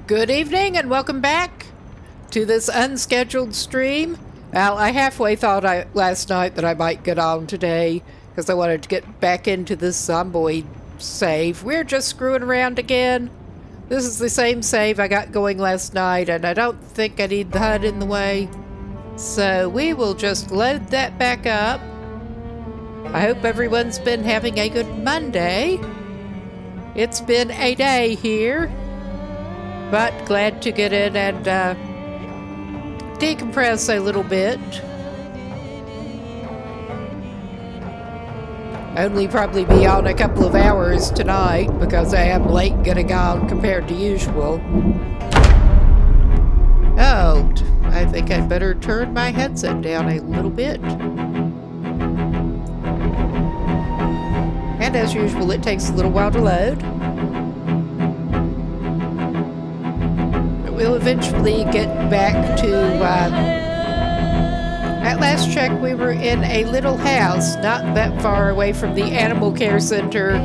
Good evening and welcome back to this unscheduled stream. Well, I halfway thought last night that I might get on today because I wanted to get back into this Zomboid save. We're just screwing around again. This is the same save I got going last night and I don't think I need the HUD in the way. So we will just load that back up. I hope everyone's been having a good Monday. It's been a day here. But glad to get in and decompress a little bit. Only probably be on a couple of hours tonight because I am late getting on compared to usual. Oh, I think I'd better turn my headset down a little bit. And as usual, it takes a little while to load. We'll eventually get back to, at last check we were in a little house not that far away from the animal care center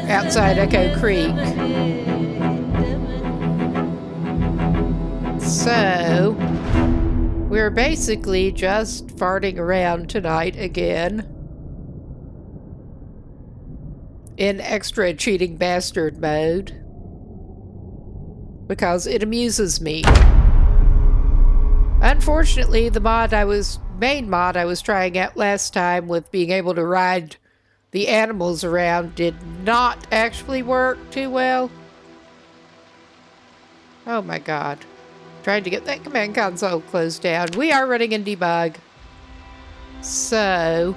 outside Echo Creek. So, we're basically just farting around tonight again in extra cheating bastard mode. Because it amuses me. Unfortunately, the main mod I was trying out last time with being able to ride the animals around did not actually work too well. Oh my god. Trying to get that command console closed down. We are running in debug. So,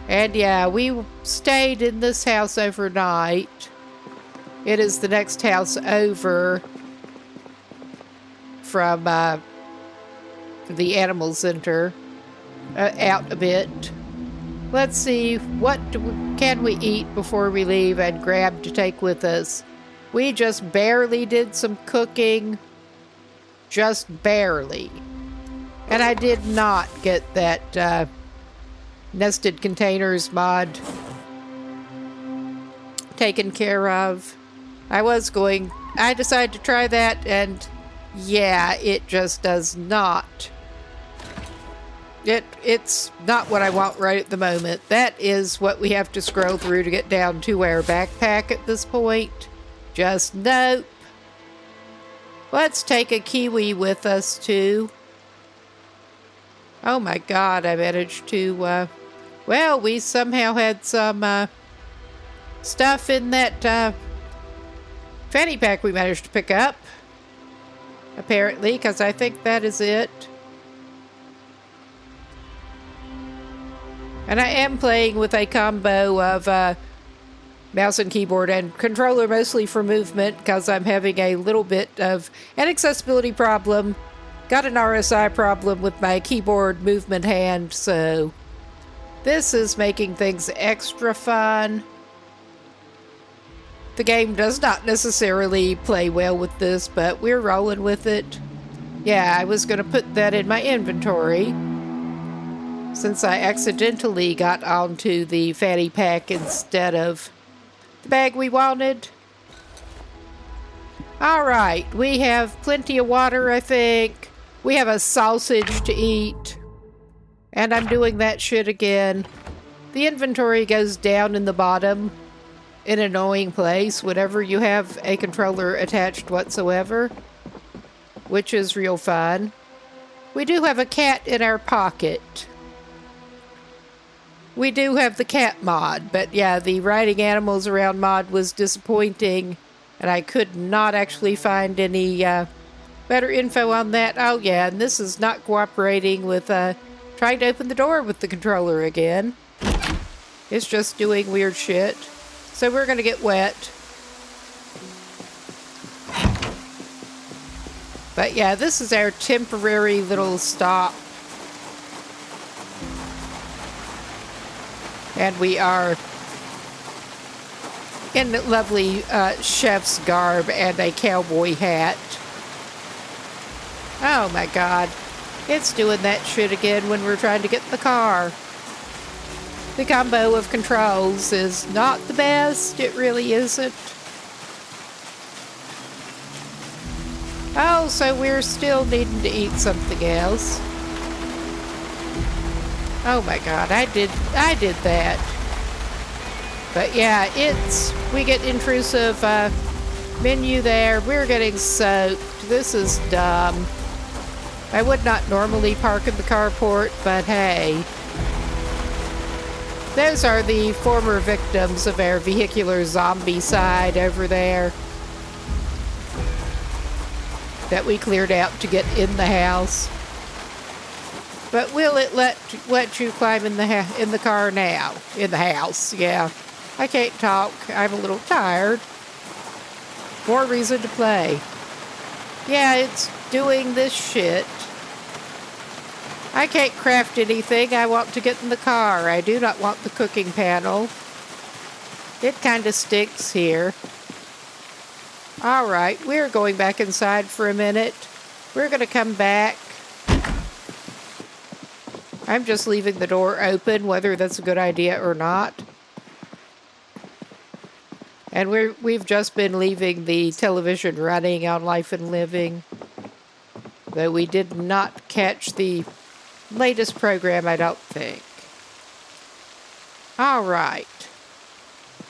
and yeah, we stayed in this house overnight. It is the next house over from the animal center, out a bit. Let's see, what can we eat before we leave and grab to take with us? We just barely did some cooking, just barely. And I did not get that nested containers mod taken care of. I decided to try that and yeah, it just does not. It's not what I want right at the moment. That is what we have to scroll through to get down to our backpack at this point. Just nope. Let's take a kiwi with us too. Oh my god, I managed to, well, we somehow had some, stuff in that, fanny pack we managed to pick up. Apparently, because I think that is it. And I am playing with a combo of mouse and keyboard and controller, mostly for movement, because I'm having a little bit of an accessibility problem. Got an RSI problem with my keyboard movement hand, so this is making things extra fun. The game does not necessarily play well with this, but we're rolling with it. Yeah, I was going to put that in my inventory since I accidentally got onto the fanny pack instead of the bag we wanted. Alright, we have plenty of water, I think. We have a sausage to eat. And I'm doing that shit again. The inventory goes down in the bottom. In an annoying place whenever you have a controller attached whatsoever, which is real fun. We do have a cat in our pocket. We do have the cat mod, but yeah, the riding animals around mod was disappointing, and I could not actually find any better info on that. Oh yeah, and this is not cooperating with trying to open the door with the controller again. It's just doing weird shit. So we're going to get wet. But yeah, this is our temporary little stop. And we are in lovely chef's garb and a cowboy hat. Oh my god. It's doing that shit again when we're trying to get in the car. The combo of controls is not the best. It really isn't. Oh, so we're still needing to eat something else. Oh my god, I did that. But yeah, we get intrusive menu there. We're getting soaked. This is dumb. I would not normally park in the carport, but hey. Those are the former victims of our vehicular zombie side over there that we cleared out to get in the house. But will it let you climb in the car now? In the house, yeah. I can't talk. I'm a little tired. More reason to play. Yeah, it's doing this shit. I can't craft anything. I want to get in the car. I do not want the cooking panel. It kind of sticks here. Alright, we're going back inside for a minute. We're going to come back. I'm just leaving the door open, whether that's a good idea or not. And we've just been leaving the television running on Life and Living. Though we did not catch the latest program, I don't think. Alright.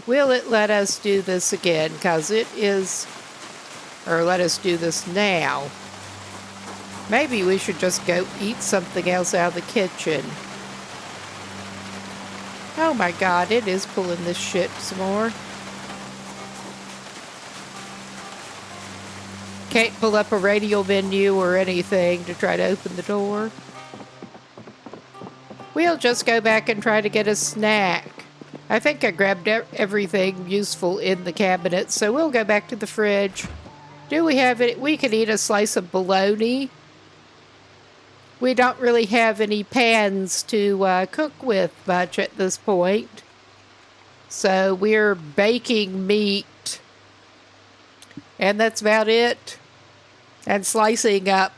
Will it let us do this again? Because it is... Or let us do this now. Maybe we should just go eat something else out of the kitchen. Oh my god, it is pulling this shit some more. Can't pull up a radio menu or anything to try to open the door. We'll just go back and try to get a snack. I think I grabbed everything useful in the cabinet, so we'll go back to the fridge. Do we have it? We can eat a slice of bologna. We don't really have any pans to cook with much at this point. So we're baking meat. And that's about it. And slicing up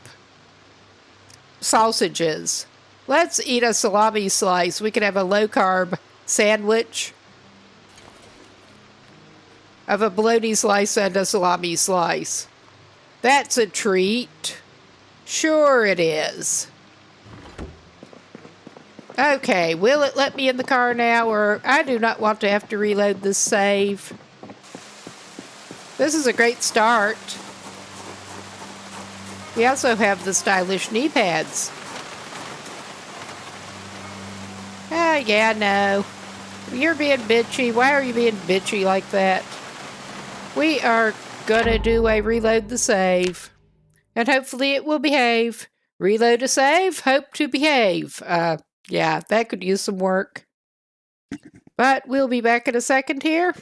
sausages. Let's eat a salami slice. We could have a low-carb sandwich of a bologna slice and a salami slice. That's a treat. Sure it is. Okay, will it let me in the car now, or I do not want to have to reload this save. This is a great start. We also have the stylish knee pads. Ah, yeah, no. You're being bitchy. Why are you being bitchy like that? We are gonna do a reload the save. And hopefully it will behave. Reload a save, hope to behave. Yeah, that could use some work. But we'll be back in a second here.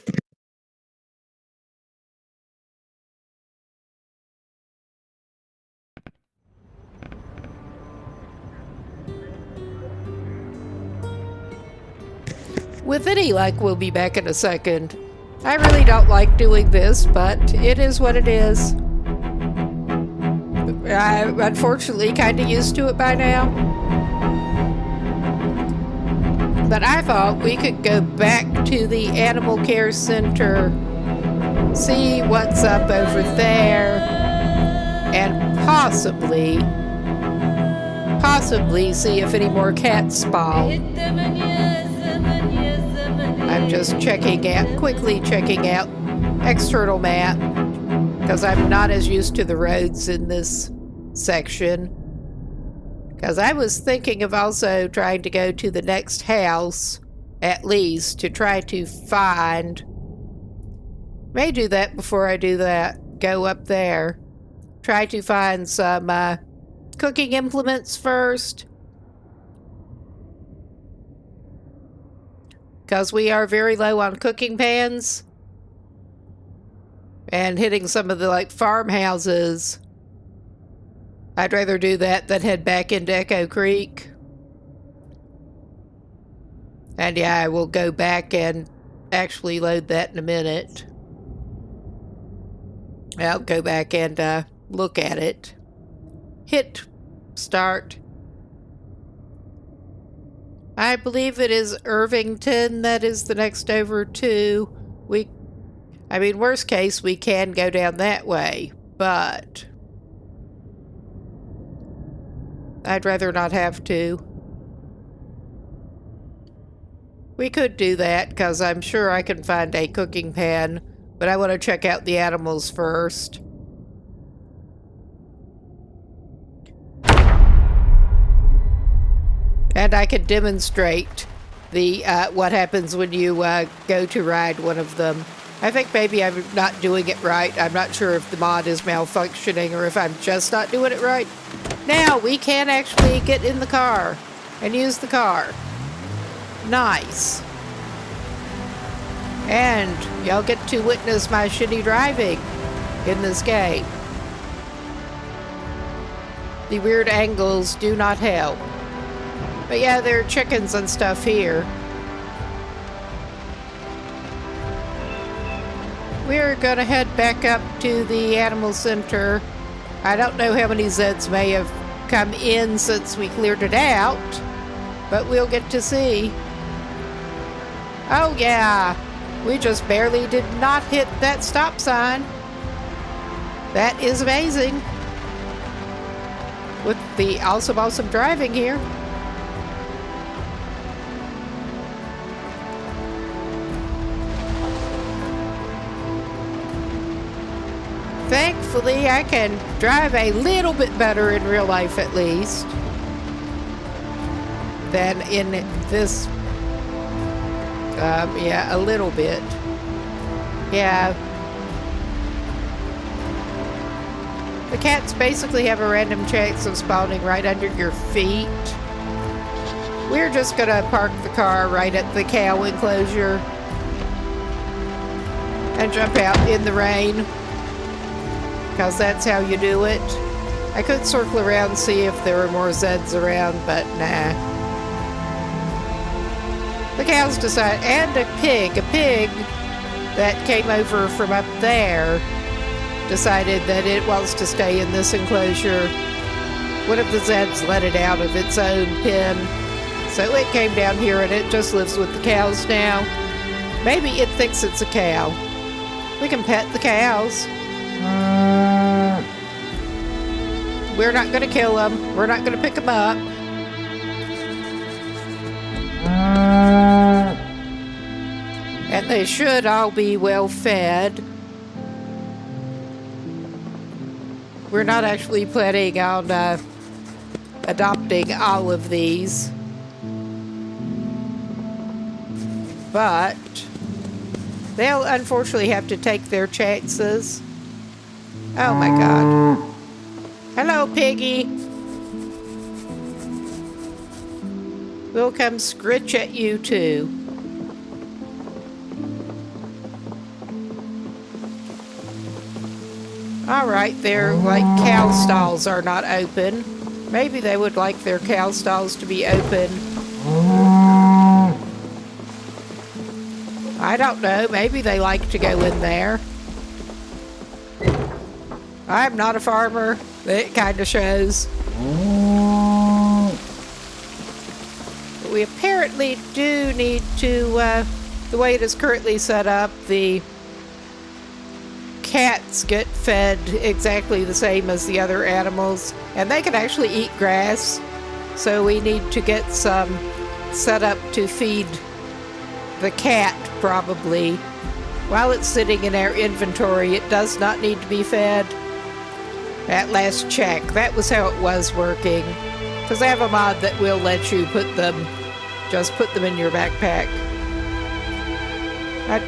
With any luck, we'll be back in a second. I really don't like doing this, but it is what it is. I'm unfortunately kind of used to it by now. But I thought we could go back to the Animal Care Center, see what's up over there, and possibly see if any more cats spawn. I'm just quickly checking out external map, because I'm not as used to the roads in this section. Because I was thinking of also trying to go to the next house, at least, to try to find... May do that before I do that. Go up there. Try to find some cooking implements first. Because we are very low on cooking pans. And hitting some of the, farmhouses. I'd rather do that than head back into Echo Creek. And yeah, I will go back and actually load that in a minute. I'll go back and look at it. Hit start. I believe it is Irvington that is the next over to. Worst case, we can go down that way, but I'd rather not have to. We could do that, because I'm sure I can find a cooking pan, but I want to check out the animals first. And I can demonstrate the what happens when you go to ride one of them. I think maybe I'm not doing it right. I'm not sure if the mod is malfunctioning or if I'm just not doing it right. Now we can actually get in the car and use the car. Nice. And y'all get to witness my shitty driving in this game. The weird angles do not help. But yeah, there are chickens and stuff here. We're gonna head back up to the animal center. I don't know how many Zeds may have come in since we cleared it out, but we'll get to see. Oh yeah, we just barely did not hit that stop sign. That is amazing. With the awesome driving here. Thankfully, I can drive a little bit better in real life, at least, than in this. Yeah, a little bit. Yeah. The cats basically have a random chance of spawning right under your feet. We're just gonna park the car right at the cow enclosure and jump out in the rain, because that's how you do it. I could circle around and see if there were more Zeds around, but nah. The cows decide, and a pig that came over from up there decided that it wants to stay in this enclosure. One of the Zeds let it out of its own pen, so it came down here and it just lives with the cows now. Maybe it thinks it's a cow. We can pet the cows. We're not going to kill them. We're not going to pick them up. And they should all be well fed. We're not actually planning on adopting all of these. But they'll unfortunately have to take their chances. Oh my god. Hello, piggy. We'll come scritch at you too. Alright, their cow stalls are not open. Maybe they would like their cow stalls to be open. I don't know, maybe they like to go in there. I'm not a farmer. It kind of shows. But we apparently do need to, the way it is currently set up, the cats get fed exactly the same as the other animals, and they can actually eat grass. So we need to get some set up to feed the cat, probably. While it's sitting in our inventory, it does not need to be fed. At last check, that was how it was working. Because I have a mod that will let you just put them in your backpack. I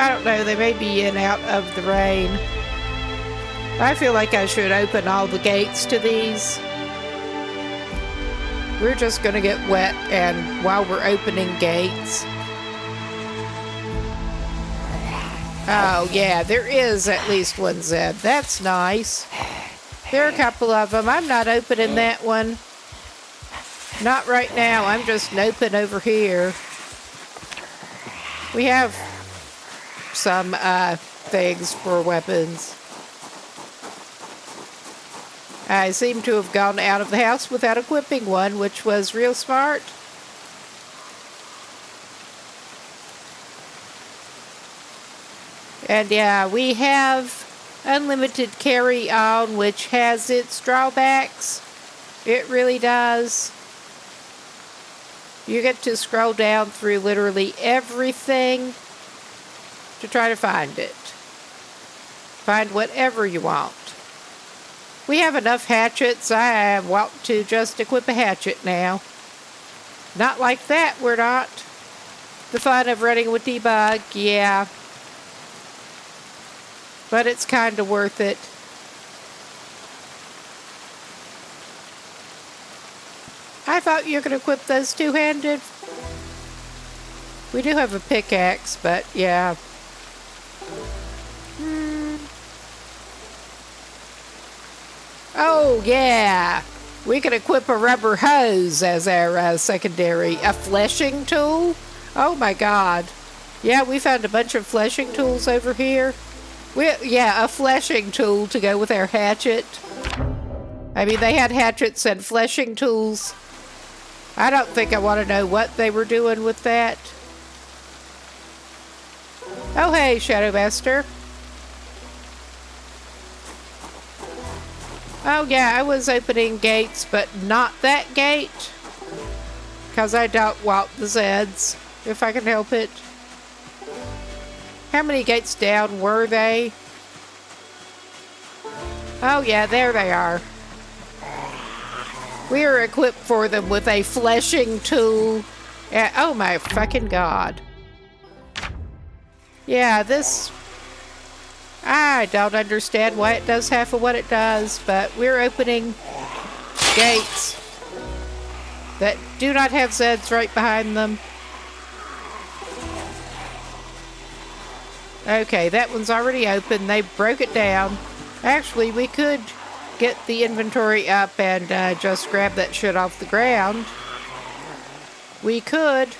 don't know, they may be in out of the rain. I feel like I should open all the gates to these. We're just gonna get wet, and while we're opening gates. Oh yeah, there is at least one Zed. That's nice. There are a couple of them. I'm not opening that one. Not right now. I'm just noping over here. We have some things for weapons. I seem to have gone out of the house without equipping one, which was real smart. And yeah, we have unlimited carry-on, which has its drawbacks. It really does. You get to scroll down through literally everything to try to find it. Find whatever you want. We have enough hatchets. I want to just equip a hatchet now. Not like that, we're not. The fun of running with debug, yeah. But it's kind of worth it. I thought you could equip those two-handed. We do have a pickaxe, but yeah. Oh, yeah. We can equip a rubber hose as our secondary. A fleshing tool? Oh, my God. Yeah, we found a bunch of fleshing tools over here. Yeah, a fleshing tool to go with our hatchet. I mean, they had hatchets and fleshing tools. I don't think I want to know what they were doing with that. Oh, hey, Shadow Master. Oh, yeah, I was opening gates, but not that gate. Because I don't want the Zeds, if I can help it. How many gates down were they? Oh, yeah, there they are. We are equipped for them with a fleshing tool. Oh, my fucking God. Yeah, this... I don't understand why it does half of what it does, but we're opening gates that do not have Zeds right behind them. Okay, that one's already open. They broke it down. Actually, we could get the inventory up and just grab that shit off the ground. We could.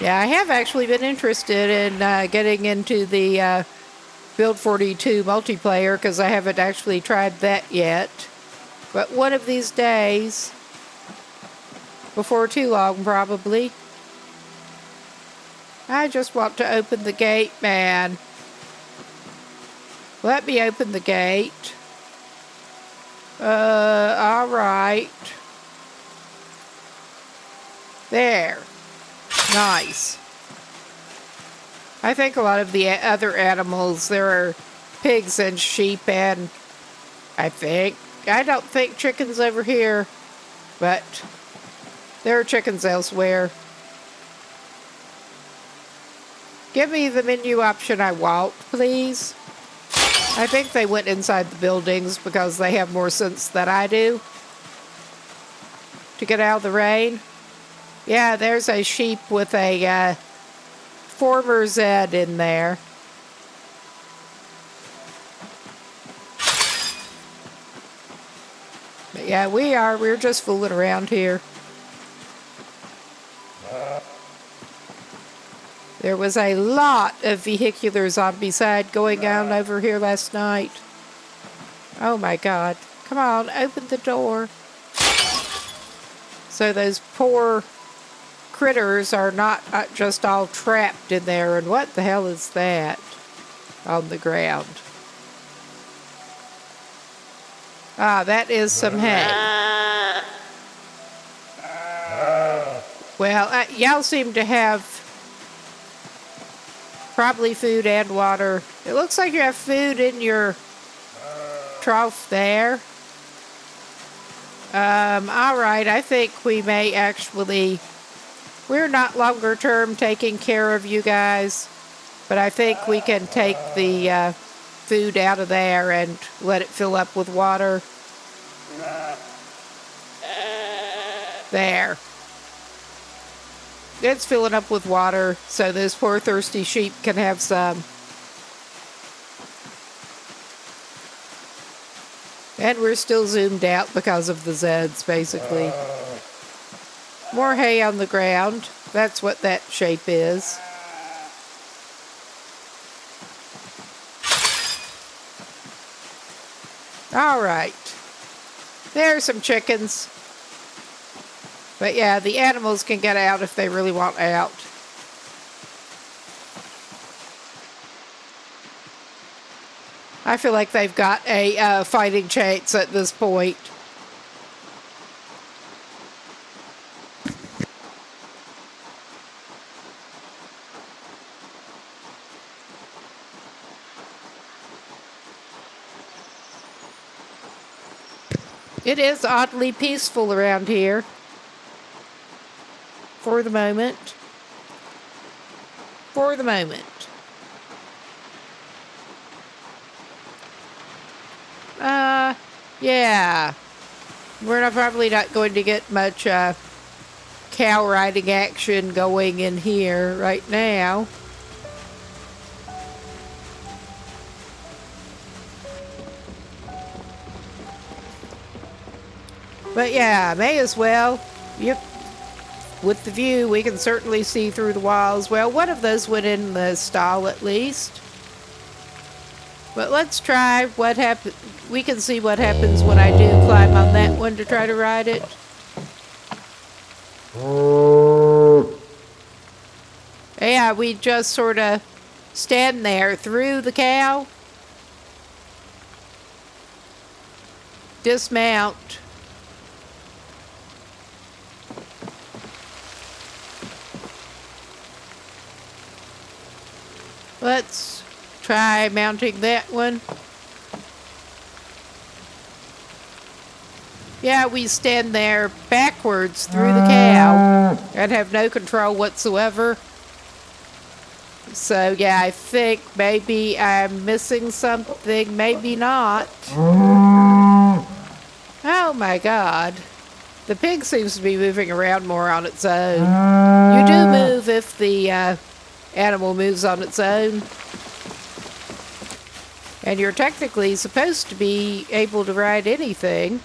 Yeah, I have actually been interested in getting into the Build 42 multiplayer because I haven't actually tried that yet. But one of these days, before too long probably, I just want to open the gate, man. Let me open the gate. Alright. There. Nice. I think a lot of the other animals, there are pigs and sheep and I don't think chickens over here, but there are chickens elsewhere. Give me the menu option I want, please. I think they went inside the buildings because they have more sense than I do to get out of the rain. Yeah, there's a sheep with a former Zed in there. But yeah, we're just fooling around here. There was a lot of vehicular zombicide going on over here last night. Oh my God. Come on, open the door. So those poor critters are not just all trapped in there. And what the hell is that on the ground? Ah, that is some hay. Well, y'all seem to have probably food and water. It looks like you have food in your trough there. Alright, I think we may actually... We're not longer term taking care of you guys, but I think we can take the food out of there and let it fill up with water. There. It's filling up with water, so those poor thirsty sheep can have some. And we're still zoomed out because of the Zeds, basically. More hay on the ground. That's what that shape is. Alright. There's some chickens. But yeah, the animals can get out if they really want out. I feel like they've got a fighting chance at this point. It is oddly peaceful around here. For the moment. For the moment. Yeah. We're probably not going to get much cow riding action going in here right now. But yeah, may as well. Yep. With the view, we can certainly see through the walls. Well, one of those went in the stall at least. But let's try what happens. We can see what happens when I do climb on that one to try to ride it. Yeah, we just sort of stand there through the cow. Dismount. Let's try mounting that one. Yeah, we stand there backwards through the cow and have no control whatsoever. So yeah, I think maybe I'm missing something, maybe not. Oh my God. The pig seems to be moving around more on its own. You do move if the animal moves on its own. And you're technically supposed to be able to ride anything.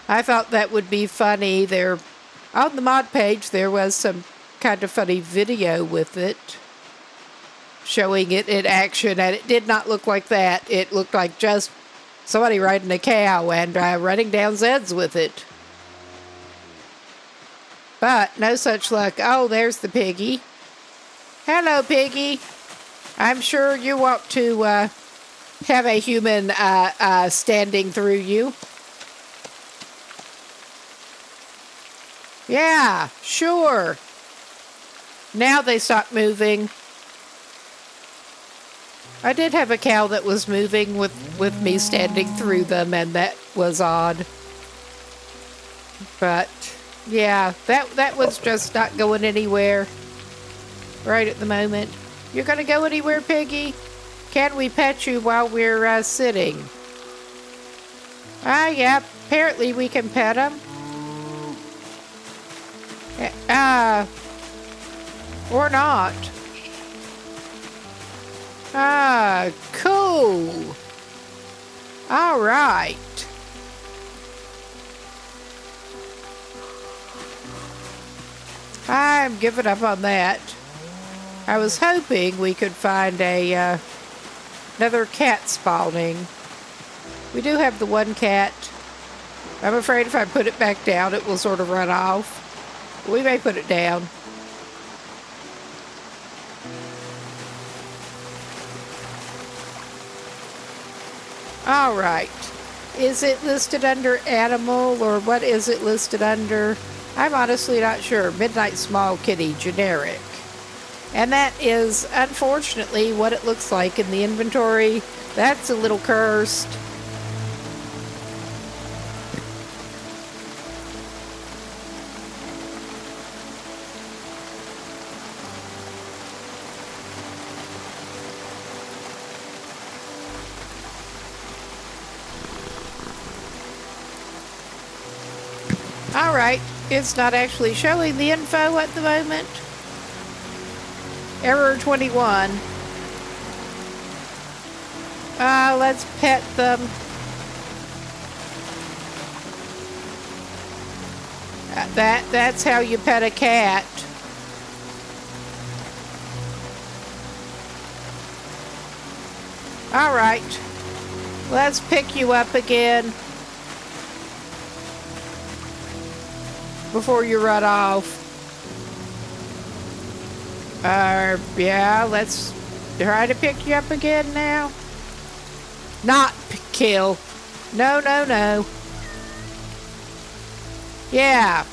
I thought that would be funny. There, on the mod page, there was some kind of funny video with it, showing it in action, and it did not look like that. It looked like just somebody riding a cow and running down Zeds with it. But no such luck. Oh, there's the piggy. Hello, piggy. I'm sure you want to have a human standing through you. Yeah, sure. Now they stop moving. I did have a cow that was moving with me standing through them, and that was odd. But yeah, that was just not going anywhere right at the moment. You're gonna go anywhere, piggy? Can we pet you while we're sitting? Yeah, apparently we can pet him. Or not. Cool. All right. I'm giving up on that. I was hoping we could find another cat spawning. We do have the one cat. I'm afraid if I put it back down, it will sort of run off. We may put it down. All right. Is it listed under animal, or what is it listed under? I'm honestly not sure. Midnight Small Kitty, generic. And that is, unfortunately, what it looks like in the inventory. That's a little cursed. Alright, it's not actually showing the info at the moment. Error 21. Let's pet them. That's how you pet a cat. Alright, let's pick you up again before you run off. Yeah, let's try to pick you up again now. Not kill. No, no, no. Yeah.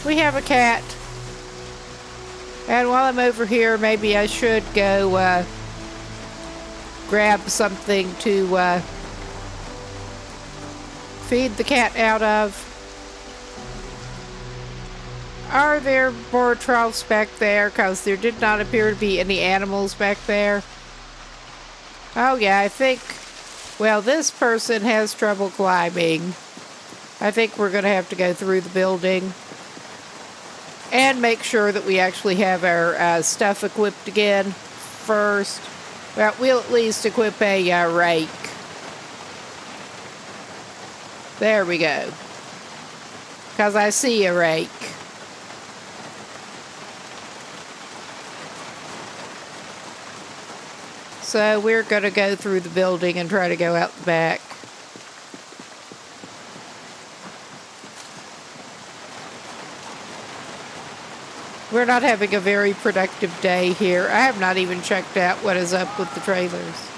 We have a cat. And while I'm over here, maybe I should go grab something to feed the cat out of. Are there more troughs back there? Because there did not appear to be any animals back there. Oh yeah, I think, well, this person has trouble climbing. I think we're going to have to go through the building and make sure that we actually have our stuff equipped again first. Well, we'll at least equip a rake. There we go. Because I see a rake. So we're going to go through the building and try to go out the back. We're not having a very productive day here. I have not even checked out what is up with the trailers.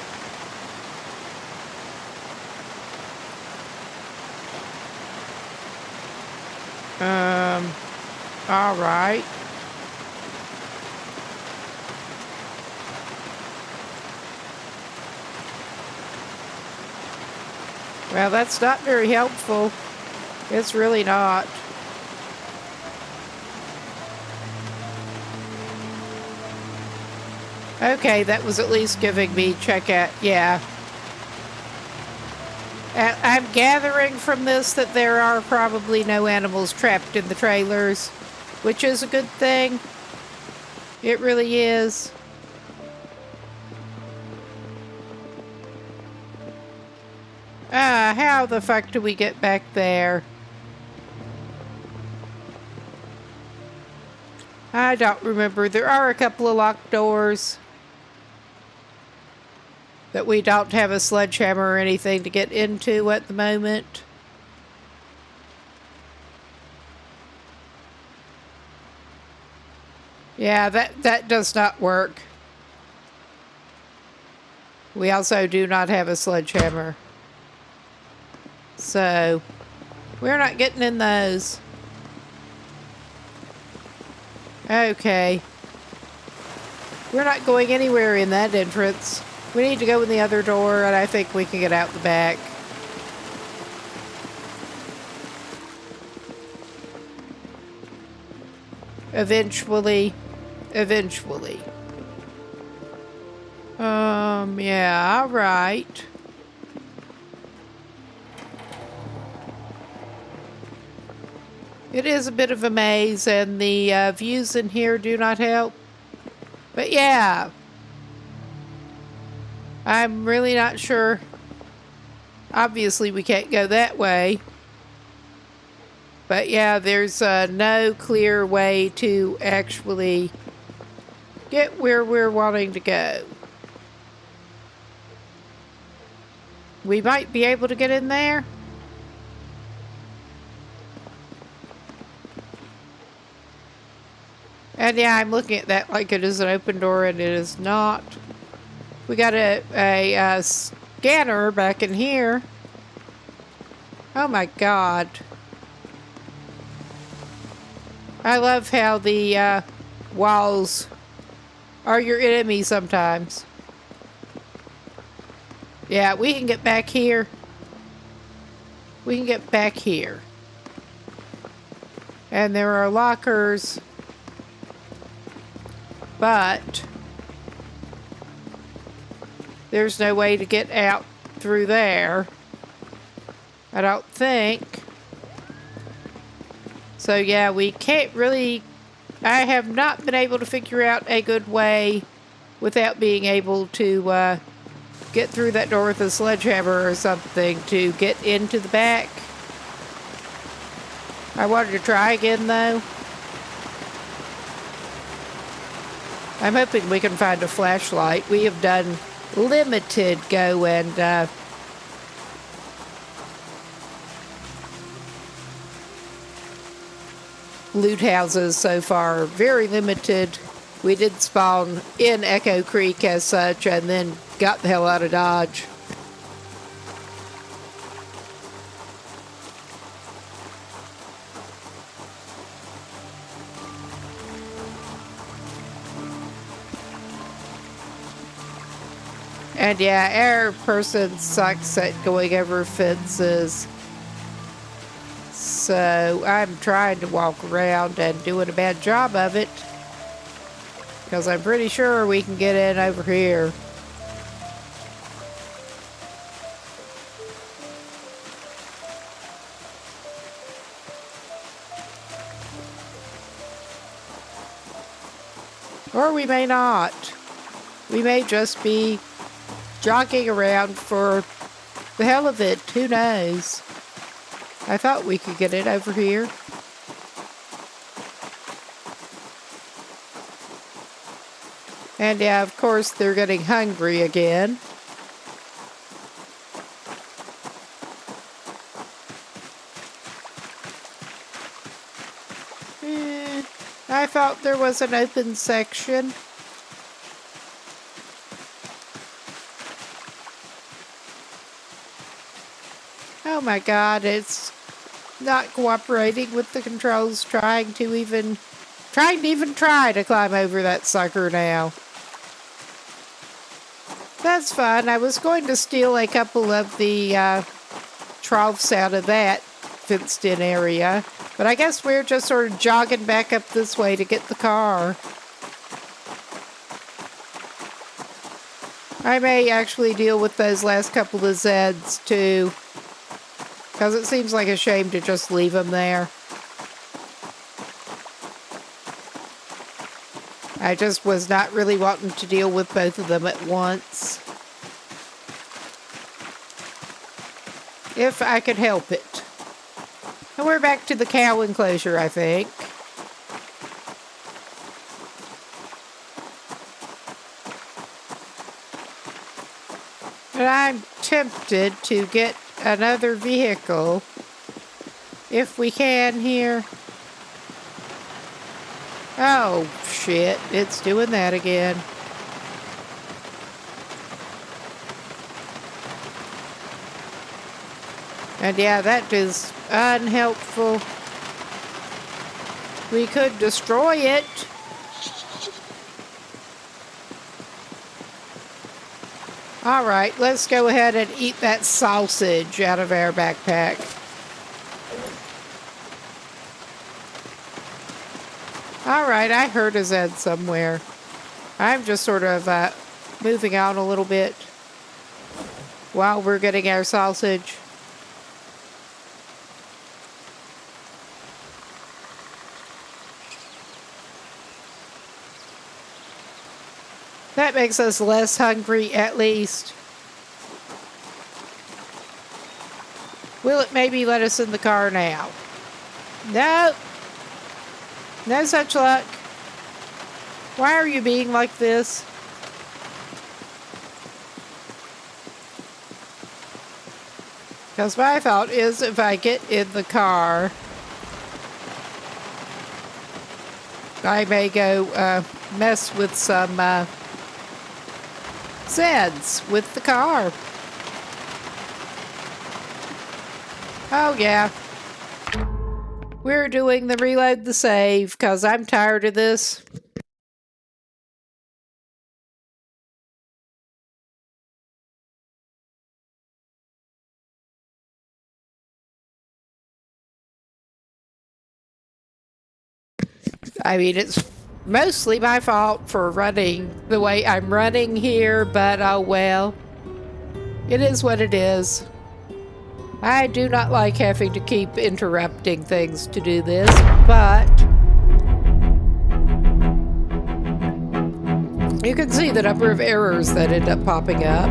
All right. Well, that's not very helpful. It's really not. Okay, that was at least giving me checkout. Yeah. I'm gathering from this that there are probably no animals trapped in the trailers, which is a good thing. It really is. How the fuck do we get back there? I don't remember. There are a couple of locked doors that we don't have a sledgehammer or anything to get into at the moment. Yeah, that does not work. We also do not have a sledgehammer. So, we're not getting in those. Okay. We're not going anywhere in that entrance. We need to go in the other door, and I think we can get out the back. Eventually. Eventually. Yeah, alright. It is a bit of a maze, and the views in here do not help. But yeah. I'm really not sure. Obviously, we can't go that way. But yeah, there's no clear way to actually get where we're wanting to go. We might be able to get in there. And yeah, I'm looking at that like it is an open door, and it is not. We got a scanner back in here. Oh my god. I love how the walls are your enemy sometimes. Yeah, we can get back here. We can get back here. And there are lockers. But there's no way to get out through there. I don't think. So yeah, we can't really... I have not been able to figure out a good way without being able to get through that door with a sledgehammer or something to get into the back. I wanted to try again though. I'm hoping we can find a flashlight. We have done limited go and loot houses so far. Very limited. We did spawn in Echo Creek as such and then got the hell out of Dodge. And yeah, our person sucks at going over fences. So I'm trying to walk around and doing a bad job of it. Because I'm pretty sure we can get in over here. Or we may not. We may just be jogging around for the hell of it. Who knows? I thought we could get it over here. And yeah, of course, they're getting hungry again. I thought there was an open section. Oh my God, it's not cooperating with the controls, trying to even try to climb over that sucker now. That's fun. I was going to steal a couple of the troughs out of that fenced-in area, but I guess we're just sort of jogging back up this way to get the car. I may actually deal with those last couple of Zeds too, because it seems like a shame to just leave them there. I just was not really wanting to deal with both of them at once. If I could help it. And we're back to the cow enclosure, I think. And I'm tempted to get another vehicle if we can here. Oh, shit. It's doing that again. And yeah, that is unhelpful. We could destroy it. Alright, let's go ahead and eat that sausage out of our backpack. Alright, I heard a Zed somewhere. I'm just sort of moving out a little bit while we're getting our sausage. That makes us less hungry, at least. Will it maybe let us in the car now? No. No such luck. Why are you being like this? Because my thought is if I get in the car, I may go mess with some Zeds with the car. Oh yeah. We're doing the reload the save because I'm tired of this. I mean, it's mostly my fault for running the way I'm running here, but oh well. It is what it is. I do not like having to keep interrupting things to do this, but you can see the number of errors that end up popping up.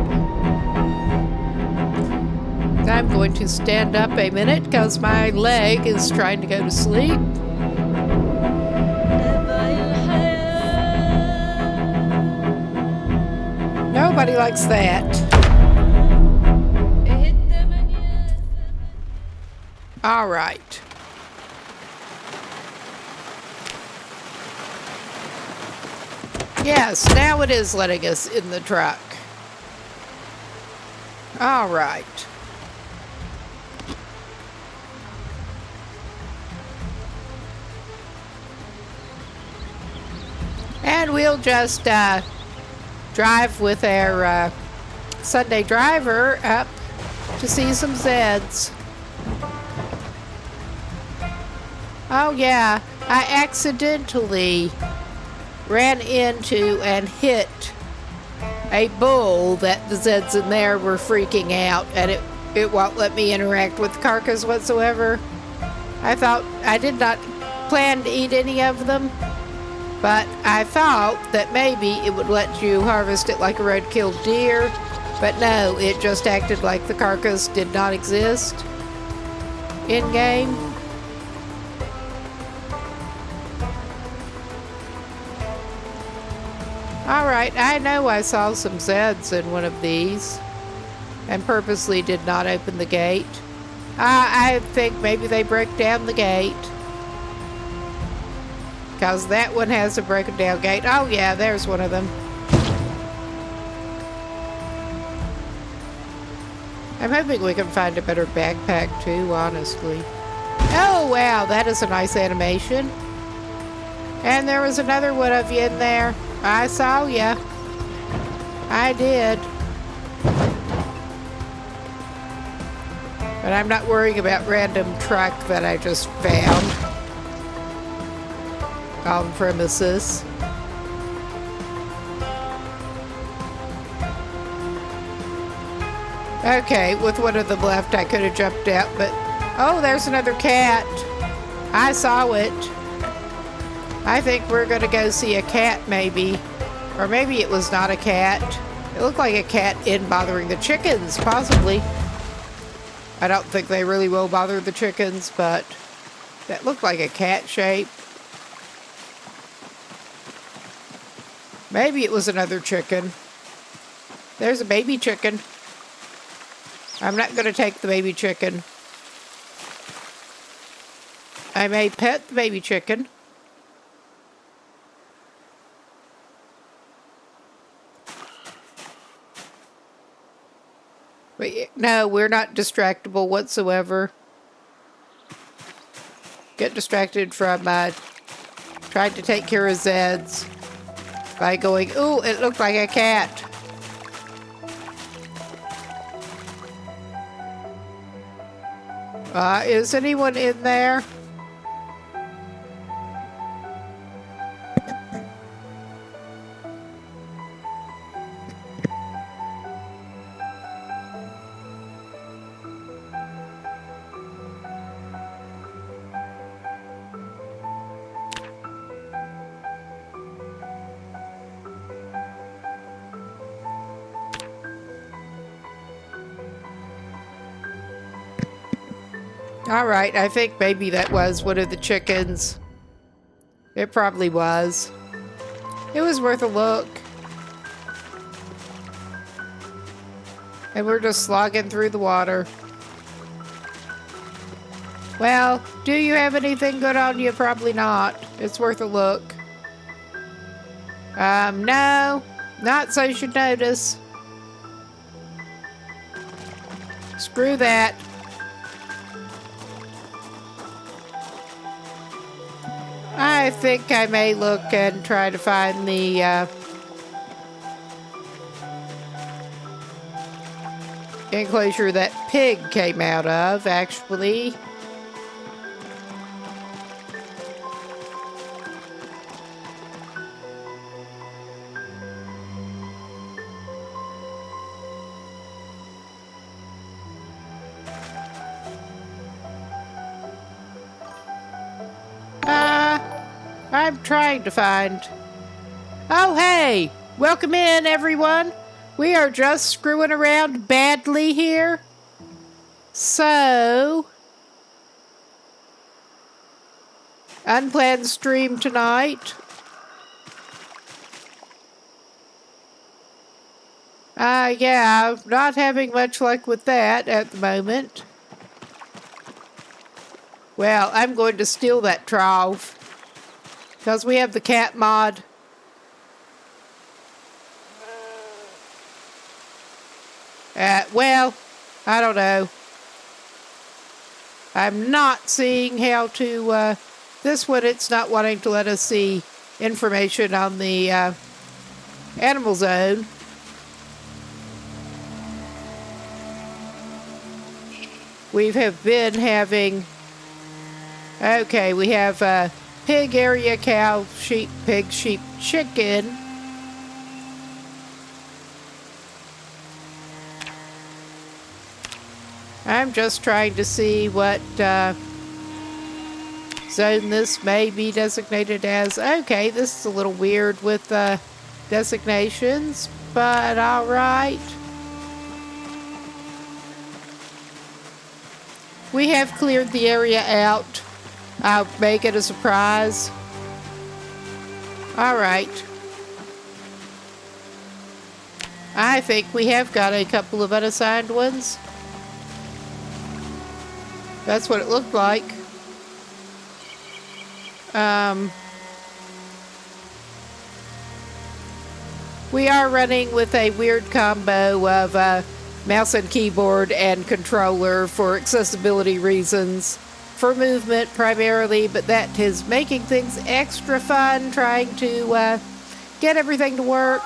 I'm going to stand up a minute because my leg is trying to go to sleep. Nobody likes that. All right. Yes, now it is letting us in the truck. All right. And we'll just drive with our Sunday driver up to see some Zeds. Oh yeah, I accidentally ran into and hit a bull that the Zeds in there were freaking out, and it won't let me interact with the carcass whatsoever. I did not plan to eat any of them, but I thought that maybe it would let you harvest it like a roadkill deer, but no, it just acted like the carcass did not exist in-game. Alright, I know I saw some Zeds in one of these and purposely did not open the gate. I think maybe they broke down the gate, because that one has a broken down gate. Oh yeah, there's one of them. I'm hoping we can find a better backpack too, honestly. Oh wow, that is a nice animation. And there was another one of you in there. I saw ya. I did. But I'm not worrying about random truck that I just found on premises. Okay, with one of them left, I could have jumped out, but... Oh, there's another cat. I saw it. I think we're gonna go see a cat, maybe. Or maybe it was not a cat. It looked like a cat in bothering the chickens, possibly. I don't think they really will bother the chickens, but that looked like a cat shape. Maybe it was another chicken. There's a baby chicken. I'm not gonna take the baby chicken. I may pet the baby chicken. But no, we're not distractible whatsoever. Get distracted from trying to take care of Zeds by going, ooh, it looked like a cat. Is anyone in there? Alright, I think maybe that was one of the chickens. It probably was. It was worth a look. And we're just slogging through the water. Well, do you have anything good on you? Probably not. It's worth a look. No. Not so you should notice. Screw that. I think I may look and try to find the enclosure that pig came out of, actually. I'm trying to find... Oh, hey! Welcome in, everyone! We are just screwing around badly here. So... unplanned stream tonight. Yeah, not having much luck with that at the moment. Well, I'm going to steal that trough. Because we have the cat mod. Well, I don't know. I'm not seeing how to, this one it's not wanting to let us see information on the animal zone. We have been having, okay, we have pig area, cow, sheep, pig, sheep, chicken. I'm just trying to see what zone this may be designated as. Okay, this is a little weird with designations, but all right. We have cleared the area out. I'll make it a surprise. All right. I think we have got a couple of unassigned ones. That's what it looked like. We are running with a weird combo of mouse and keyboard and controller for accessibility reasons. For movement primarily, but that is making things extra fun trying to get everything to work.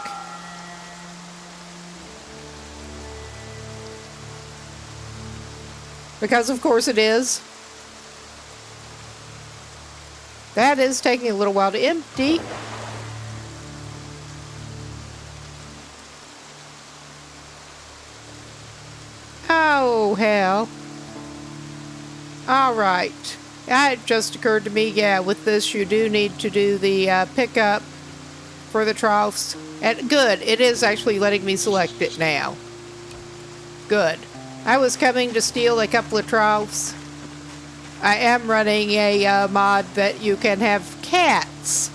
Because of course it is. That is taking a little while to empty. Oh, hell. All right. It just occurred to me, yeah, with this you do need to do the pickup for the troughs. And good, it is actually letting me select it now. Good. I was coming to steal a couple of troughs. I am running a mod that you can have cats.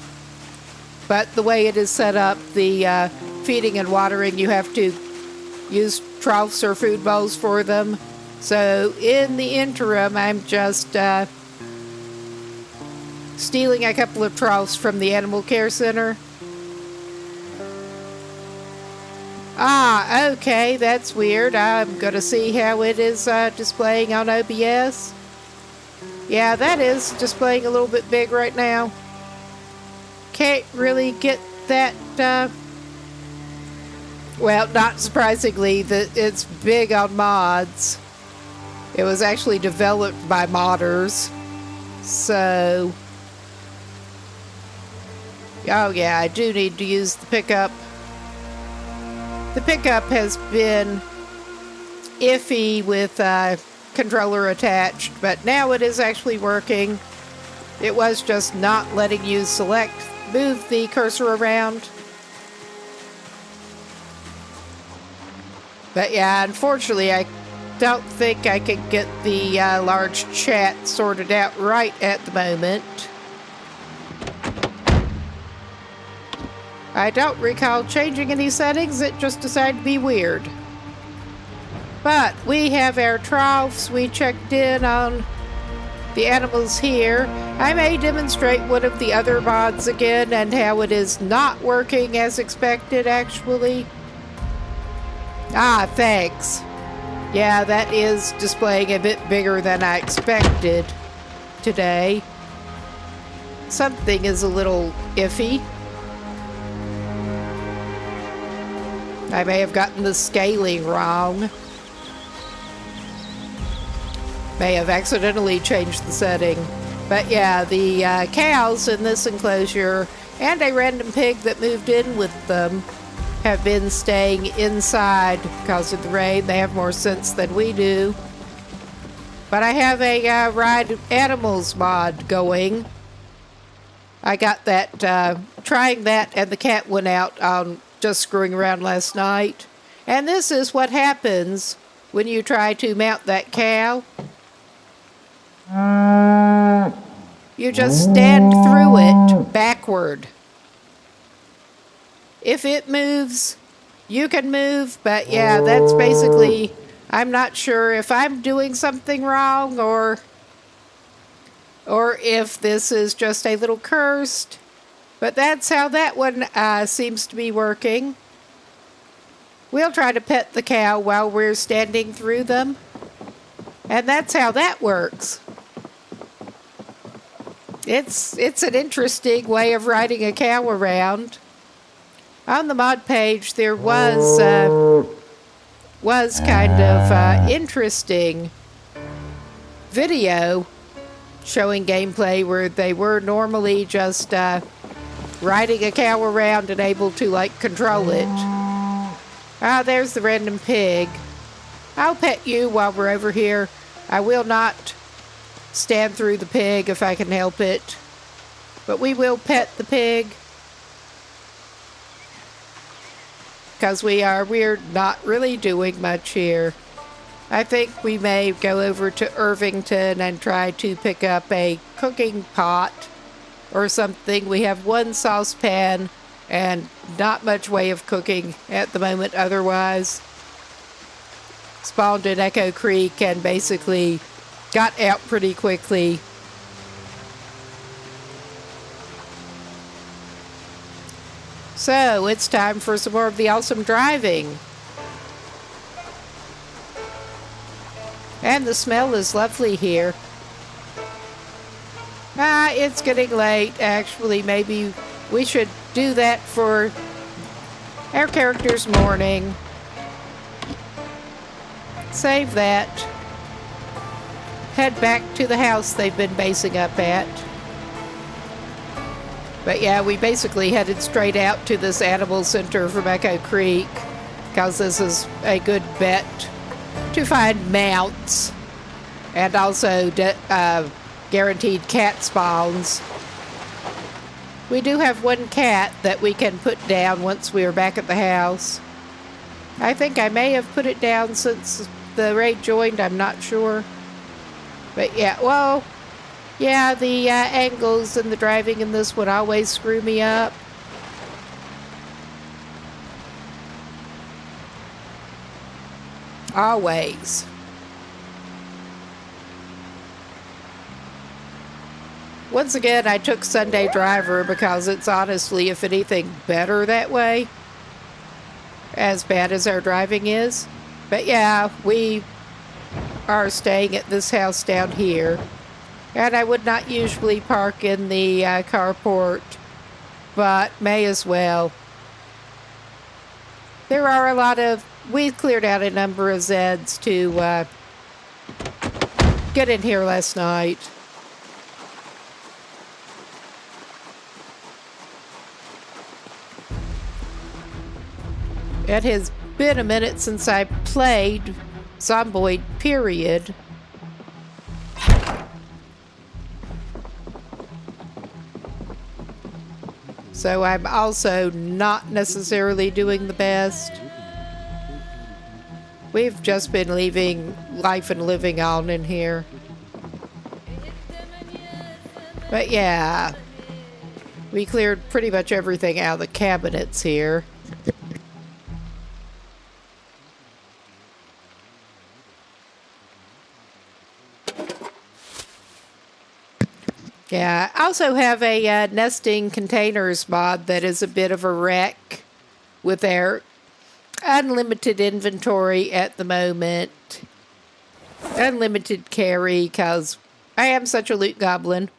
But the way it is set up, the feeding and watering, you have to use troughs or food bowls for them. So in the interim, I'm just stealing a couple of troughs from the animal care center. Ah, okay, that's weird. I'm going to see how it is displaying on OBS. Yeah, that is displaying a little bit big right now. Can't really get that, well, not surprisingly, it's big on mods. It was actually developed by modders. So, oh yeah, I do need to use the pickup. The pickup has been iffy with controller attached, but now it is actually working. It was just not letting you move the cursor around. But yeah, unfortunately, I don't think I can get the large chat sorted out right at the moment. I don't recall changing any settings, it just decided to be weird. But we have our troughs, we checked in on the animals here. I may demonstrate one of the other mods again and how it is not working as expected actually. Ah, thanks. Yeah, that is displaying a bit bigger than I expected today. Something is a little iffy. I may have gotten the scaling wrong. May have accidentally changed the setting. But yeah, the cows in this enclosure and a random pig that moved in with them have been staying inside because of the rain. They have more sense than we do. But I have a ride animals mod going. I got that, trying that, and the cat went out on just screwing around last night. And this is what happens when you try to mount that cow. You just stand through it backward. If it moves, you can move, but yeah, that's basically, I'm not sure if I'm doing something wrong or if this is just a little cursed. But that's how that one seems to be working. We'll try to pet the cow while we're standing through them. And that's how that works. It's an interesting way of riding a cow around. On the mod page, there was kind of interesting video showing gameplay where they were normally just riding a cow around and able to, like, control it. Ah, there's the random pig. I'll pet you while we're over here. I will not stand through the pig if I can help it. But we will pet the pig. Because we're not really doing much here. I think we may go over to Irvington and try to pick up a cooking pot or something. We have one saucepan and not much way of cooking at the moment otherwise. Spawned in Echo Creek and basically got out pretty quickly. So, it's time for some more of the awesome driving. And the smell is lovely here. Ah, it's getting late. Actually, maybe we should do that for our character's morning. Save that. Head back to the house they've been basing up at. But yeah, we basically headed straight out to this animal center from Echo Creek because this is a good bet to find mounts and also guaranteed cat spawns. We do have one cat that we can put down once we are back at the house. I think I may have put it down since the raid joined, I'm not sure. But yeah, well, yeah, the angles and the driving in this would always screw me up. Always. Once again, I took Sunday Driver because it's honestly, if anything, better that way. As bad as our driving is. But yeah, we are staying at this house down here. And I would not usually park in the carport, but may as well. There are a lot of... We cleared out a number of Zeds to get in here last night. It has been a minute since I played Zomboid, period. So I'm also not necessarily doing the best. We've just been leaving life and living on in here. But yeah, we cleared pretty much everything out of the cabinets here. Yeah, I also have a nesting containers mod that is a bit of a wreck with their unlimited inventory at the moment. Unlimited carry, because I am such a loot goblin.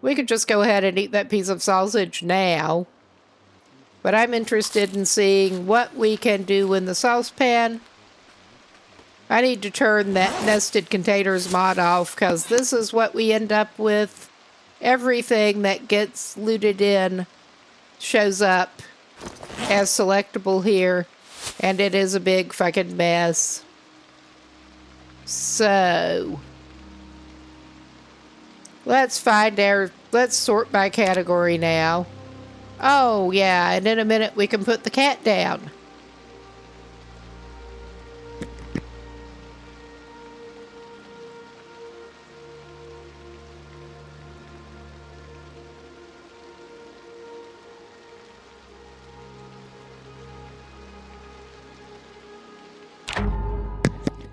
We could just go ahead and eat that piece of sausage now. But I'm interested in seeing what we can do in the saucepan. I need to turn that nested containers mod off because this is what we end up with. Everything that gets looted in shows up as selectable here, and it is a big fucking mess. So, let's sort by category now. Oh yeah, and in a minute we can put the cat down.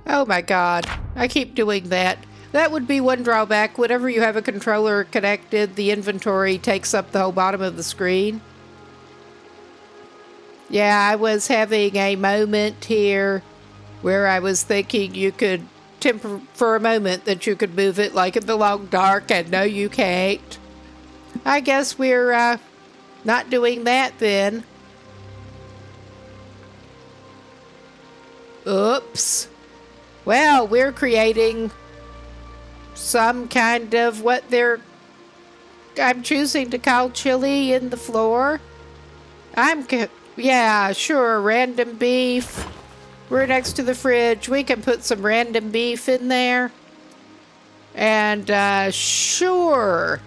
Oh my god, I keep doing that. That would be one drawback. Whenever you have a controller connected, the inventory takes up the whole bottom of the screen. Yeah, I was having a moment here where I was thinking you could for a moment that you could move it like it belonged dark, and no, you can't. I guess we're not doing that then. Oops. Well, we're creating some kind of I'm choosing to call chili in the floor. Yeah, sure, random beef. We're next to the fridge. We can put some random beef in there. And, sure.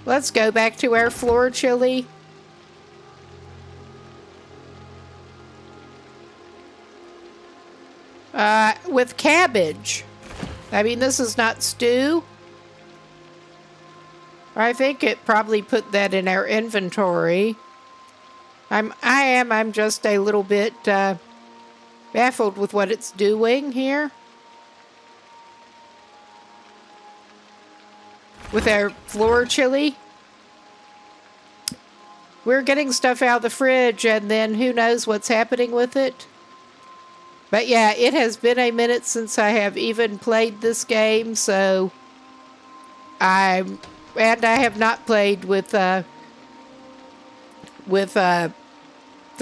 Let's go back to our floor chili. With cabbage. I mean, this is not stew. I think it probably put that in our inventory. I'm just a little bit baffled with what it's doing here. With our floor chili. We're getting stuff out of the fridge, and then who knows what's happening with it. But yeah, it has been a minute since I have even played this game, so I have not played with the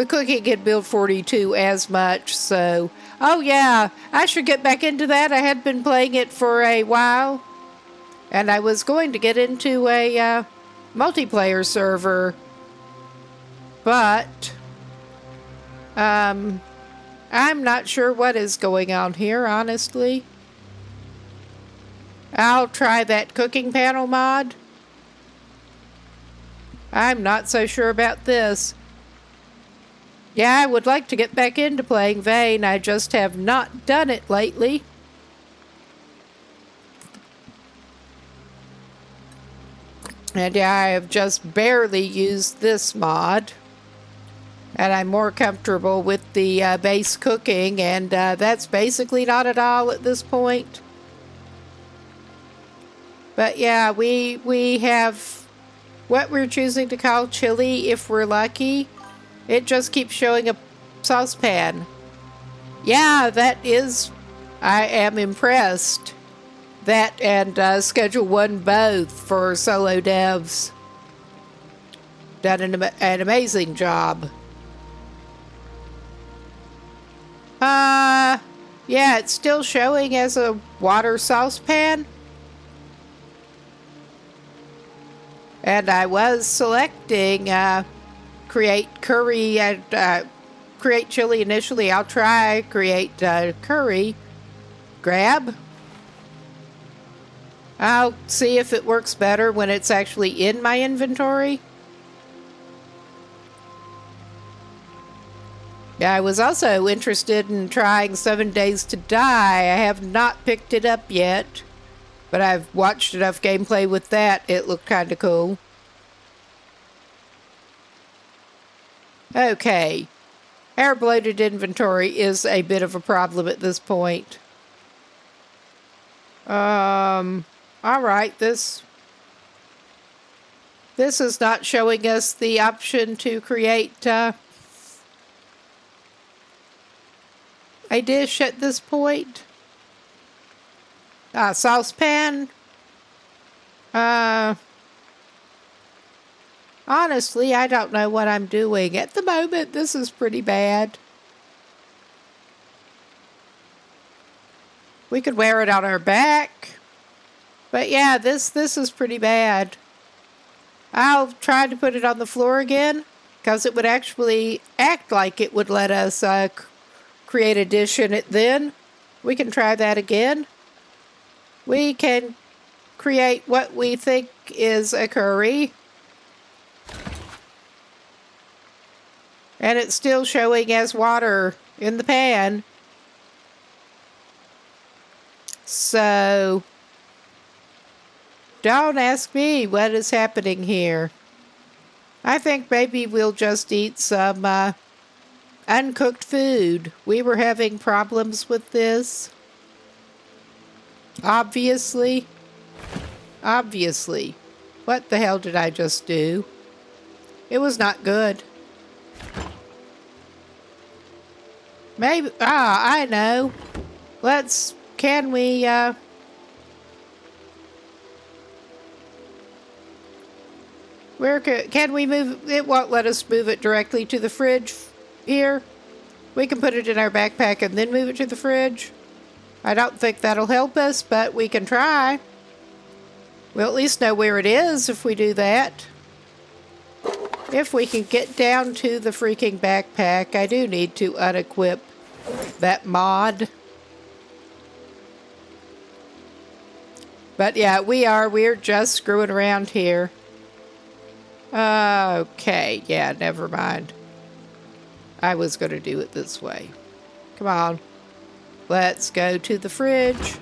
cooking in Build 42 as much, so oh yeah, I should get back into that. I had been playing it for a while, and I was going to get into a multiplayer server, but I'm not sure what is going on here, honestly. I'll try that cooking panel mod. I'm not so sure about this. Yeah, I would like to get back into playing Vane. I just have not done it lately. And yeah, I have just barely used this mod. And I'm more comfortable with the base cooking, and that's basically not at all at this point. But yeah, we have what we're choosing to call chili if we're lucky. It just keeps showing a saucepan. Yeah, that is... I am impressed. That and Schedule 1 both for solo devs. Done an amazing job. Yeah, it's still showing as a water saucepan. And I was selecting create curry and create chili initially. I'll try create curry. Grab. I'll see if it works better when it's actually in my inventory. Yeah, I was also interested in trying 7 Days to Die. I have not picked it up yet, but I've watched enough gameplay with that. It looked kind of cool. Okay. Our bloated inventory is a bit of a problem at this point. Alright, this is not showing us the option to create a dish at this point. Saucepan. Honestly, I don't know what I'm doing. At the moment, this is pretty bad. We could wear it on our back. But yeah, this is pretty bad. I'll try to put it on the floor again, because it would actually act like it would let us create a dish in it then. We can try that again. We can create what we think is a curry. And it's still showing as water in the pan. So, don't ask me what is happening here. I think maybe we'll just eat some uncooked food. We were having problems with this. Obviously. What the hell did I just do? It was not good. Maybe, I know. Can we, can we move, it won't let us move it directly to the fridge here. We can put it in our backpack and then move it to the fridge. I don't think that'll help us, but we can try. We'll at least know where it is if we do that. If we can get down to the freaking backpack, I do need to unequip that mod. But yeah, we're just screwing around here. Okay, yeah, never mind. I was going to do it this way. Come on. Let's go to the fridge.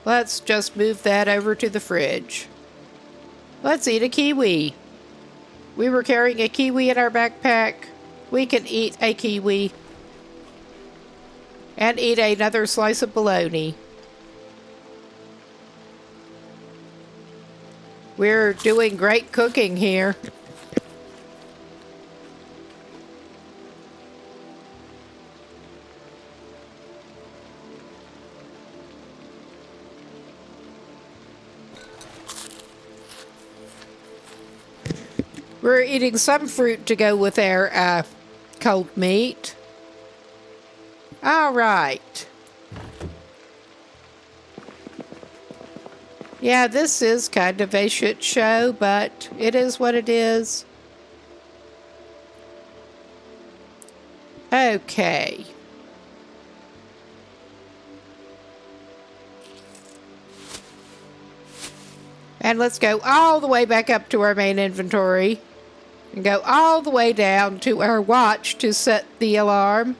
Let's just move that over to the fridge. Let's eat a kiwi. We were carrying a kiwi in our backpack. We can eat a kiwi. And eat another slice of bologna. We're doing great cooking here. We're eating some fruit to go with our cold meat. All right. Yeah, this is kind of a shit show, but it is what it is. Okay. And let's go all the way back up to our main inventory. And go all the way down to our watch to set the alarm.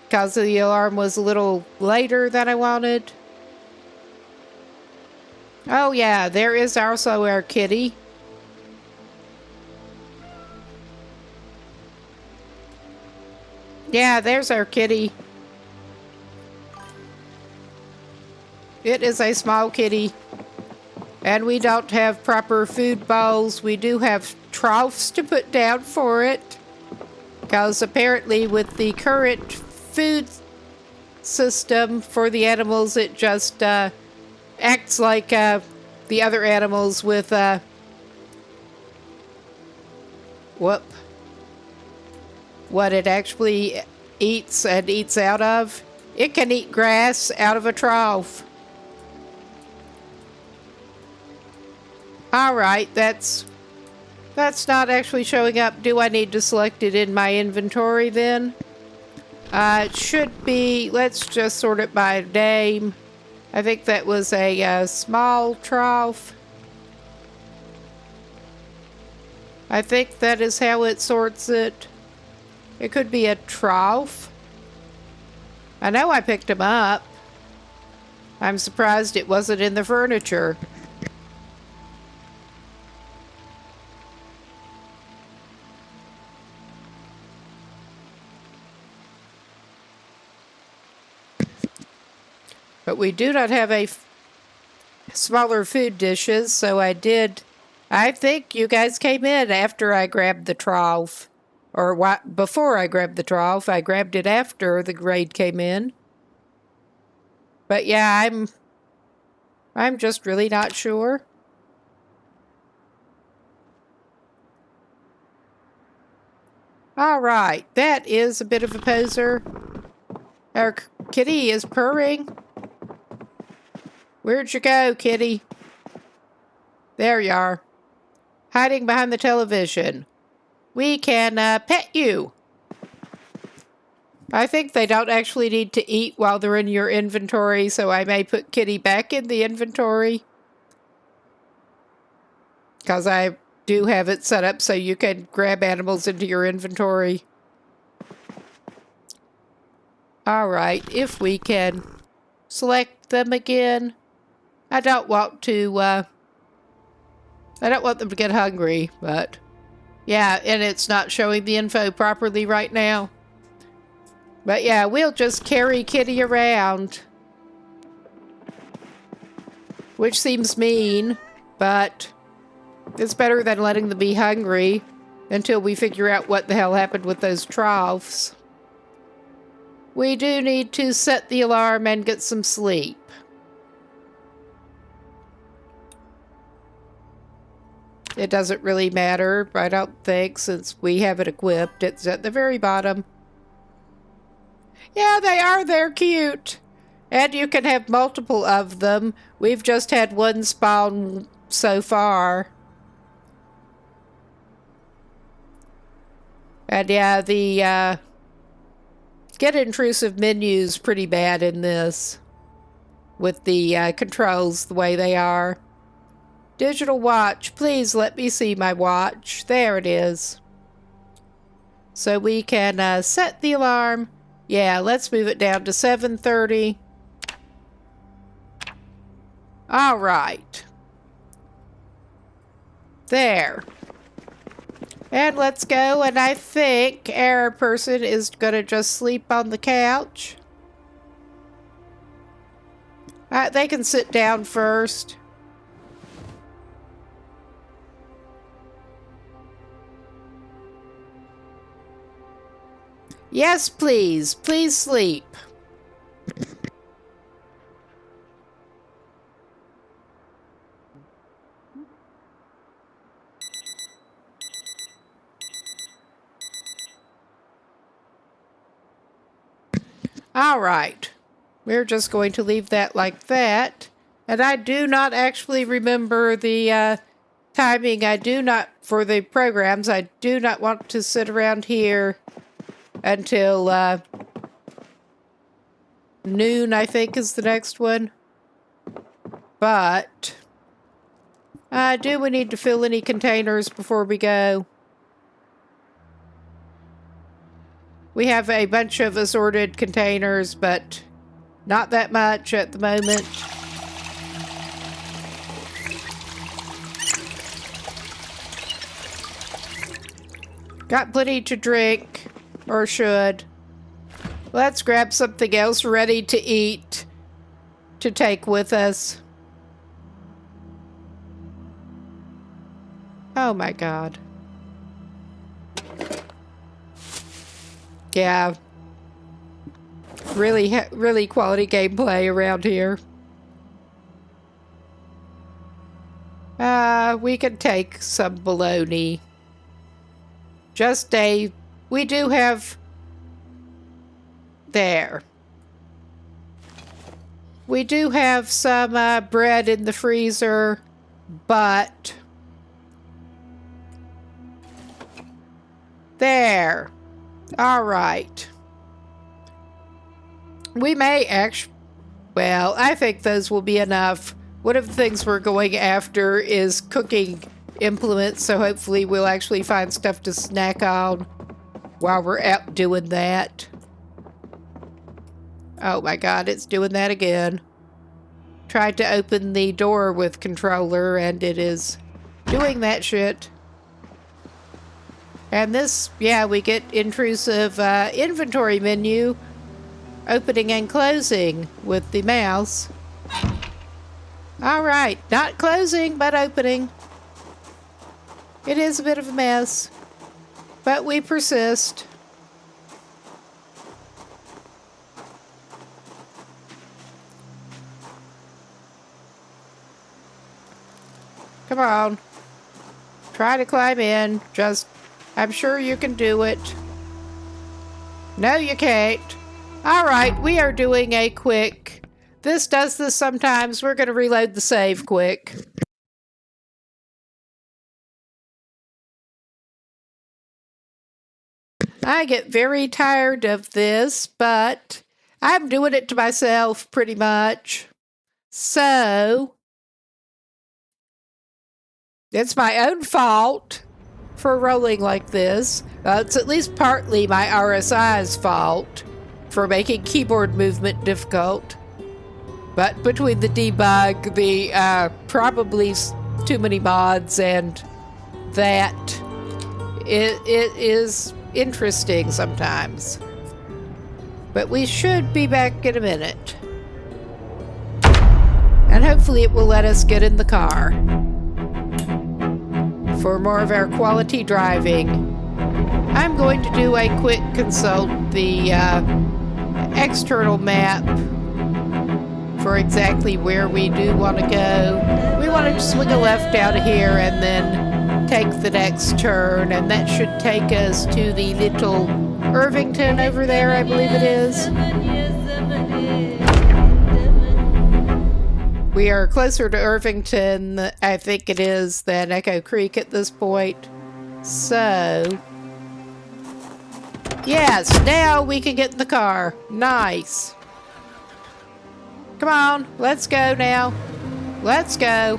Because the alarm was a little later than I wanted. Oh yeah, there is also our kitty. Yeah, there's our kitty. It is a small kitty. And we don't have proper food bowls. We do have troughs to put down for it. Because apparently with the current food system for the animals, it just acts like the other animals with what it actually eats and eats out of. It can eat grass out of a trough. Alright, that's not actually showing up. Do I need to select it in my inventory then? It should be, let's just sort it by name. I think that was a small trough. I think that is how it sorts it. It could be a trough. I know I picked them up. I'm surprised it wasn't in the furniture. But we do not have a smaller food dishes, so I think you guys came in after I grabbed the trough. Or before I grabbed the trough. I grabbed it after the raid came in. But yeah, I'm just really not sure. Alright, that is a bit of a poser. Our kitty is purring. Where'd you go, kitty? There you are. Hiding behind the television. We can pet you. I think they don't actually need to eat while they're in your inventory, so I may put kitty back in the inventory. Because I do have it set up so you can grab animals into your inventory. Alright, if we can select them again. I don't want them to get hungry, but yeah, and it's not showing the info properly right now. But yeah, we'll just carry kitty around. Which seems mean, but it's better than letting them be hungry until we figure out what the hell happened with those troughs. We do need to set the alarm and get some sleep. It doesn't really matter, I don't think, since we have it equipped. It's at the very bottom. Yeah, they are. They're cute. And you can have multiple of them. We've just had one spawn so far. And yeah, the get intrusive menus pretty bad in this. With the controls the way they are. Digital watch. Please let me see my watch. There it is. So we can set the alarm. Yeah, let's move it down to 7:30. All right. There. And let's go, and I think our person is going to just sleep on the couch. They can sit down first. Yes, please. Please sleep. All right. We're just going to leave that like that. And I do not actually remember the timing. I do not, for the programs, I do not want to sit around here until noon, I think, is the next one. But do we need to fill any containers before we go? We have a bunch of assorted containers, but not that much at the moment. Got plenty to drink, or should. Let's grab something else ready to eat to take with us. Oh my God. Yeah. Really quality gameplay around here. We can take some bologna. We do have... There. We do have some bread in the freezer, but... There. All right. We may actually... Well, I think those will be enough. One of the things we're going after is cooking implements, so hopefully we'll actually find stuff to snack on while we're out doing that. Oh my God, it's doing that again. Tried to open the door with controller and it is doing that shit. And this, yeah, we get intrusive inventory menu, opening and closing with the mouse. All right, not closing, but opening. It is a bit of a mess, but we persist. Come on. Try to climb in. I'm sure you can do it. No, you can't. All right, we are doing a quick... This does this sometimes. We're going to reload the save quick. I get very tired of this, but I'm doing it to myself pretty much. So, it's my own fault for rolling like this. It's at least partly my RSI's fault for making keyboard movement difficult. But between the debug, the probably too many mods, and that, it is interesting sometimes. But we should be back in a minute. And hopefully it will let us get in the car for more of our quality driving. I'm going to do a quick consult the external map for exactly where we do want to go. We want to swing a left out of here and then take the next turn, and that should take us to the little Irvington over there, I believe it is. We are closer to Irvington, I think it is, than Echo Creek at this point. So, yes, now we can get in the car. Nice. Come on, let's go now. Let's go.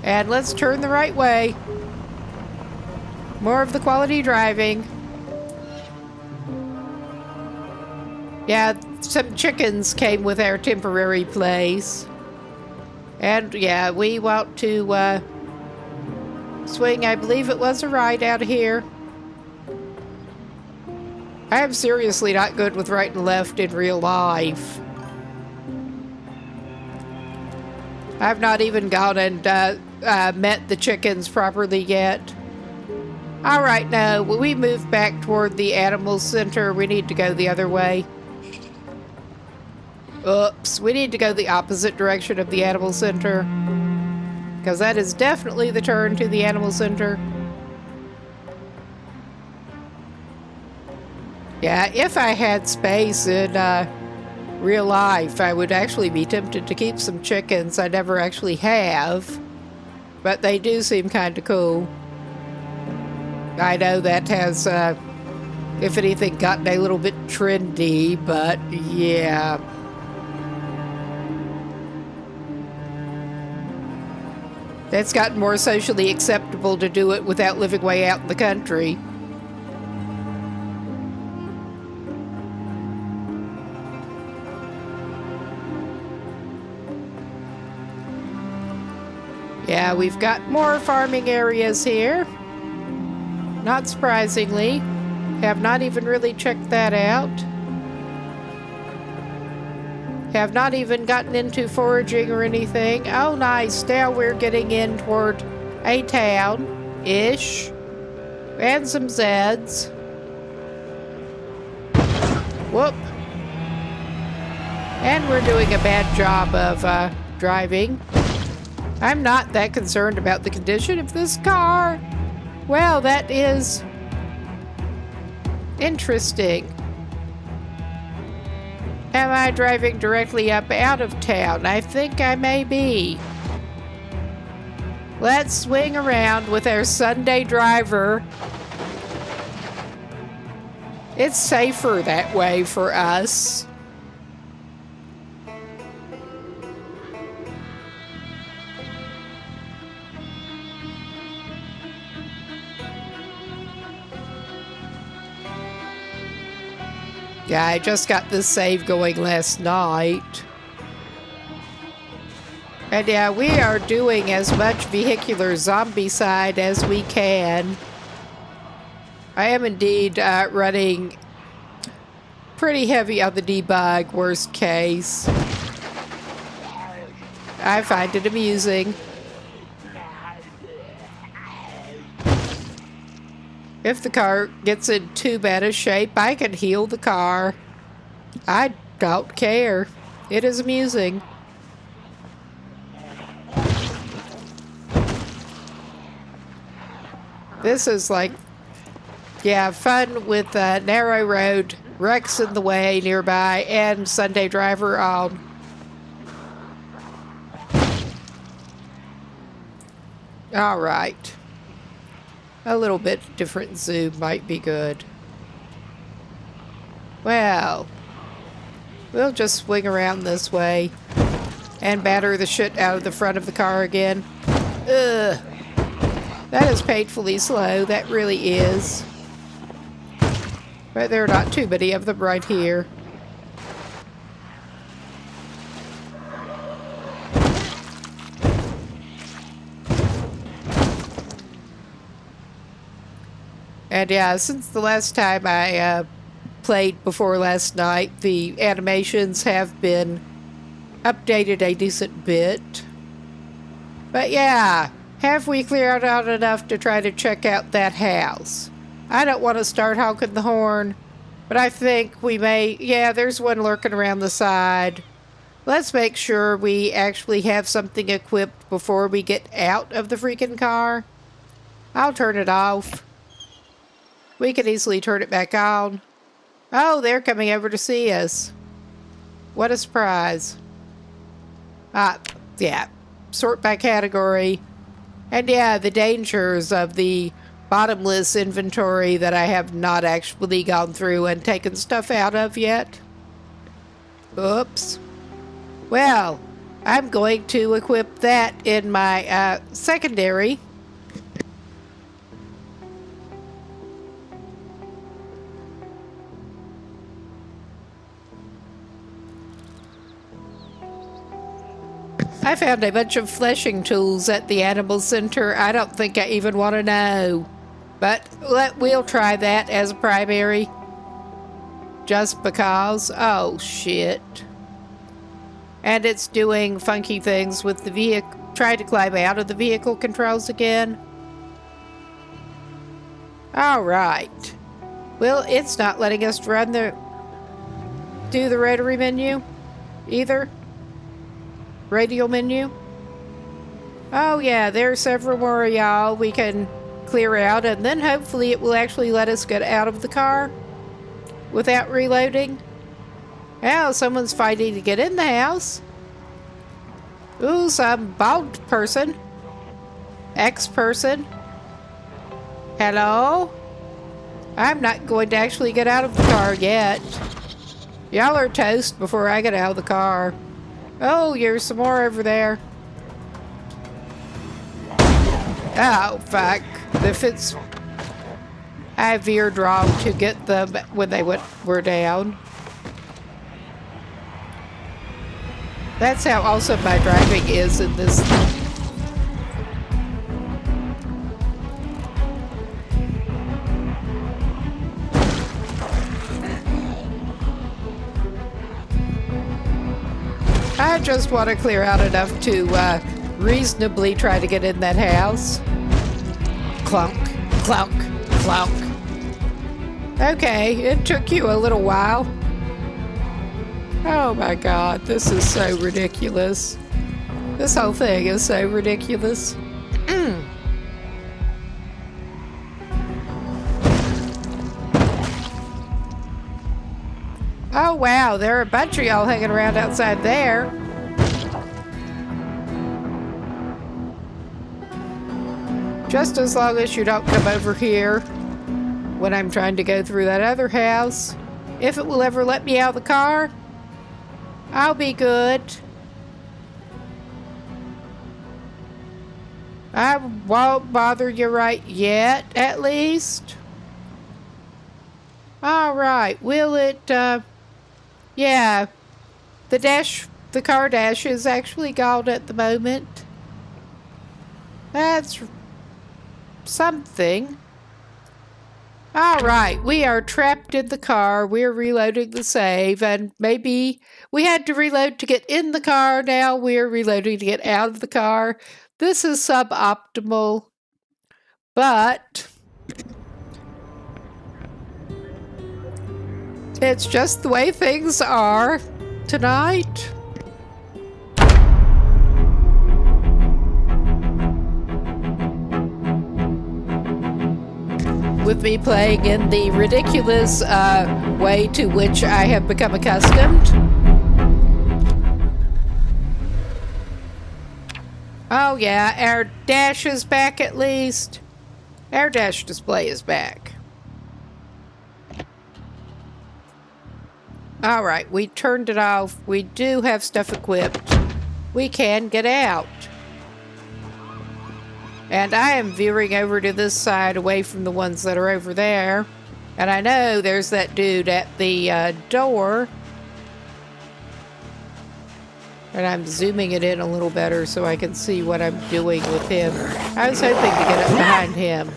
And let's turn the right way. More of the quality driving. Yeah, some chickens came with our temporary place. And yeah, we want to swing, I believe it was a right out of here. I am seriously not good with right and left in real life. I've not even gone and met the chickens properly yet. Alright, now, when we move back toward the animal center, we need to go the other way. Oops, we need to go the opposite direction of the animal center. Because that is definitely the turn to the animal center. Yeah, if I had space in real life, I would actually be tempted to keep some chickens. I never actually have. But they do seem kind of cool. I know that has, if anything, gotten a little bit trendy, but yeah. It's gotten more socially acceptable to do it without living way out in the country. Yeah, we've got more farming areas here. Not surprisingly. Have not even really checked that out. Have not even gotten into foraging or anything. Oh, nice. Now we're getting in toward a town-ish. And some Zeds. Whoop. And we're doing a bad job of driving. I'm not that concerned about the condition of this car. Well, that is interesting. Am I driving directly up out of town? I think I may be. Let's swing around with our Sunday driver. It's safer that way for us. Yeah, I just got this save going last night. And yeah, we are doing as much vehicular zombicide as we can. I am indeed running pretty heavy on the debug, worst case. I find it amusing. If the car gets in too bad a shape, I can heal the car. I don't care. It is amusing. This is like, yeah, fun with narrow road, wrecks in the way nearby, and Sunday driver on. All right. A little bit different zoom might be good. Well, we'll just swing around this way and batter the shit out of the front of the car again. Ugh. That is painfully slow. That really is. But there are not too many of them right here. And yeah, since the last time I played before last night, the animations have been updated a decent bit. But yeah, have we cleared out enough to try to check out that house? I don't want to start honking the horn But I think we may... Yeah, there's one lurking around the side. Let's make sure we actually have something equipped before we get out of the freaking car. I'll turn it off. We can easily turn it back on. Oh, they're coming over to see us. What a surprise. Yeah. Sort by category. And yeah, the dangers of the bottomless inventory that I have not actually gone through and taken stuff out of yet. Oops. Well, I'm going to equip that in my secondary. I found a bunch of fleshing tools at the animal center. I don't think I even want to know. But we'll try that as a primary. Just because. Oh, shit. And it's doing funky things with the vehicle. Try to climb out of the vehicle controls again. Alright. Well, it's not letting us do the rotary menu either. Radial menu. Oh yeah, there are several more of y'all we can clear out, and then hopefully it will actually let us get out of the car without reloading. Oh, someone's fighting to get in the house. Ooh, some bald person. Ex-person. Hello? I'm not going to actually get out of the car yet. Y'all are toast before I get out of the car. Oh, there's some more over there. Oh, fuck. If it's... I veered wrong to get them when they were down. That's how awesome my driving is in this. I just want to clear out enough to reasonably try to get in that house. Clunk, clunk, clunk. Okay, it took you a little while. Oh my god, this is so ridiculous. This whole thing is so ridiculous. Oh wow, there are a bunch of y'all hanging around outside there. Just as long as you don't come over here when I'm trying to go through that other house. If it will ever let me out of the car, I'll be good. I won't bother you right yet, at least. Alright, will it, yeah. The car dash is actually gone at the moment. That's something. Alright, we are trapped in the car. We're reloading the save, and maybe we had to reload to get in the car. Now we're reloading to get out of the car. This is suboptimal, but it's just the way things are tonight. With me playing in the ridiculous way to which I have become accustomed. Oh yeah, our dash is back at least. Our dash display is back. Alright, we turned it off. We do have stuff equipped. We can get out. And I am veering over to this side away from the ones that are over there. And I know there's that dude at the door. And I'm zooming it in a little better so I can see what I'm doing with him. I was hoping to get up behind him.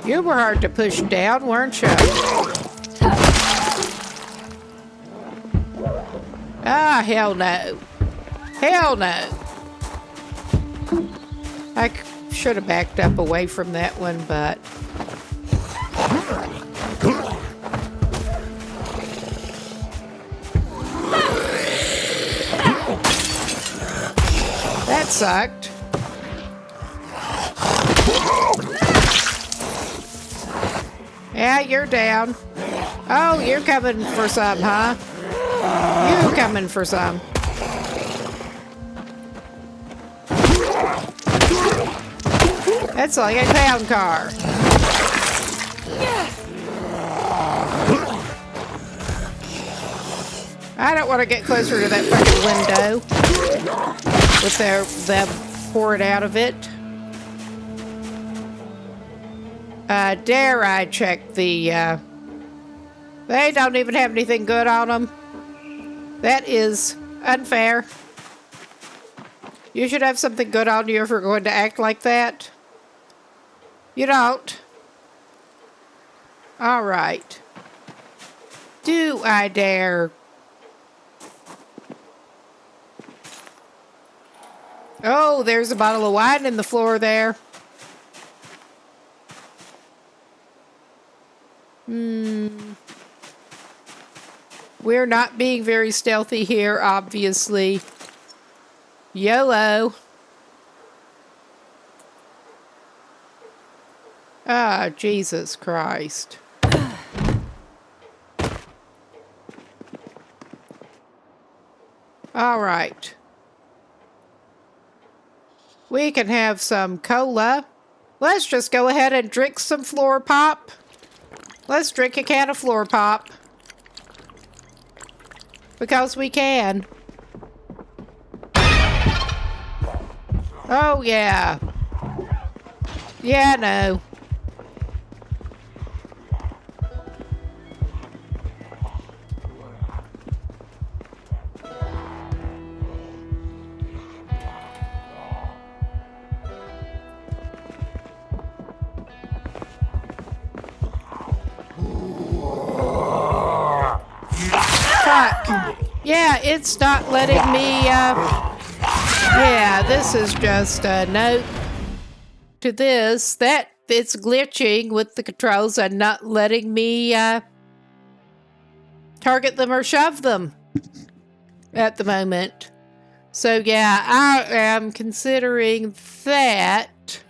You were hard to push down, weren't you? Ah, hell no. Hell no. I should have backed up away from that one, but... That sucked. Yeah, you're down. Oh, you're coming for some, huh? You're coming for some. That's like a clown car. I don't want to get closer to that fucking window with them pouring out of it. Dare I check the, they don't even have anything good on them. That is unfair. You should have something good on you if you're going to act like that. You don't. All right. Do I dare? Oh, there's a bottle of wine in the floor there. We're not being very stealthy here, obviously. YOLO. Ah, Jesus Christ. All right. We can have some cola. Let's just go ahead and drink some floor pop. Let's drink a can of floor pop. Because we can. Oh, yeah. Yeah, no. Yeah, it's not letting me, yeah, this is just a note to this that it's glitching with the controls and not letting me, target them or shove them at the moment. So, yeah, I am considering that.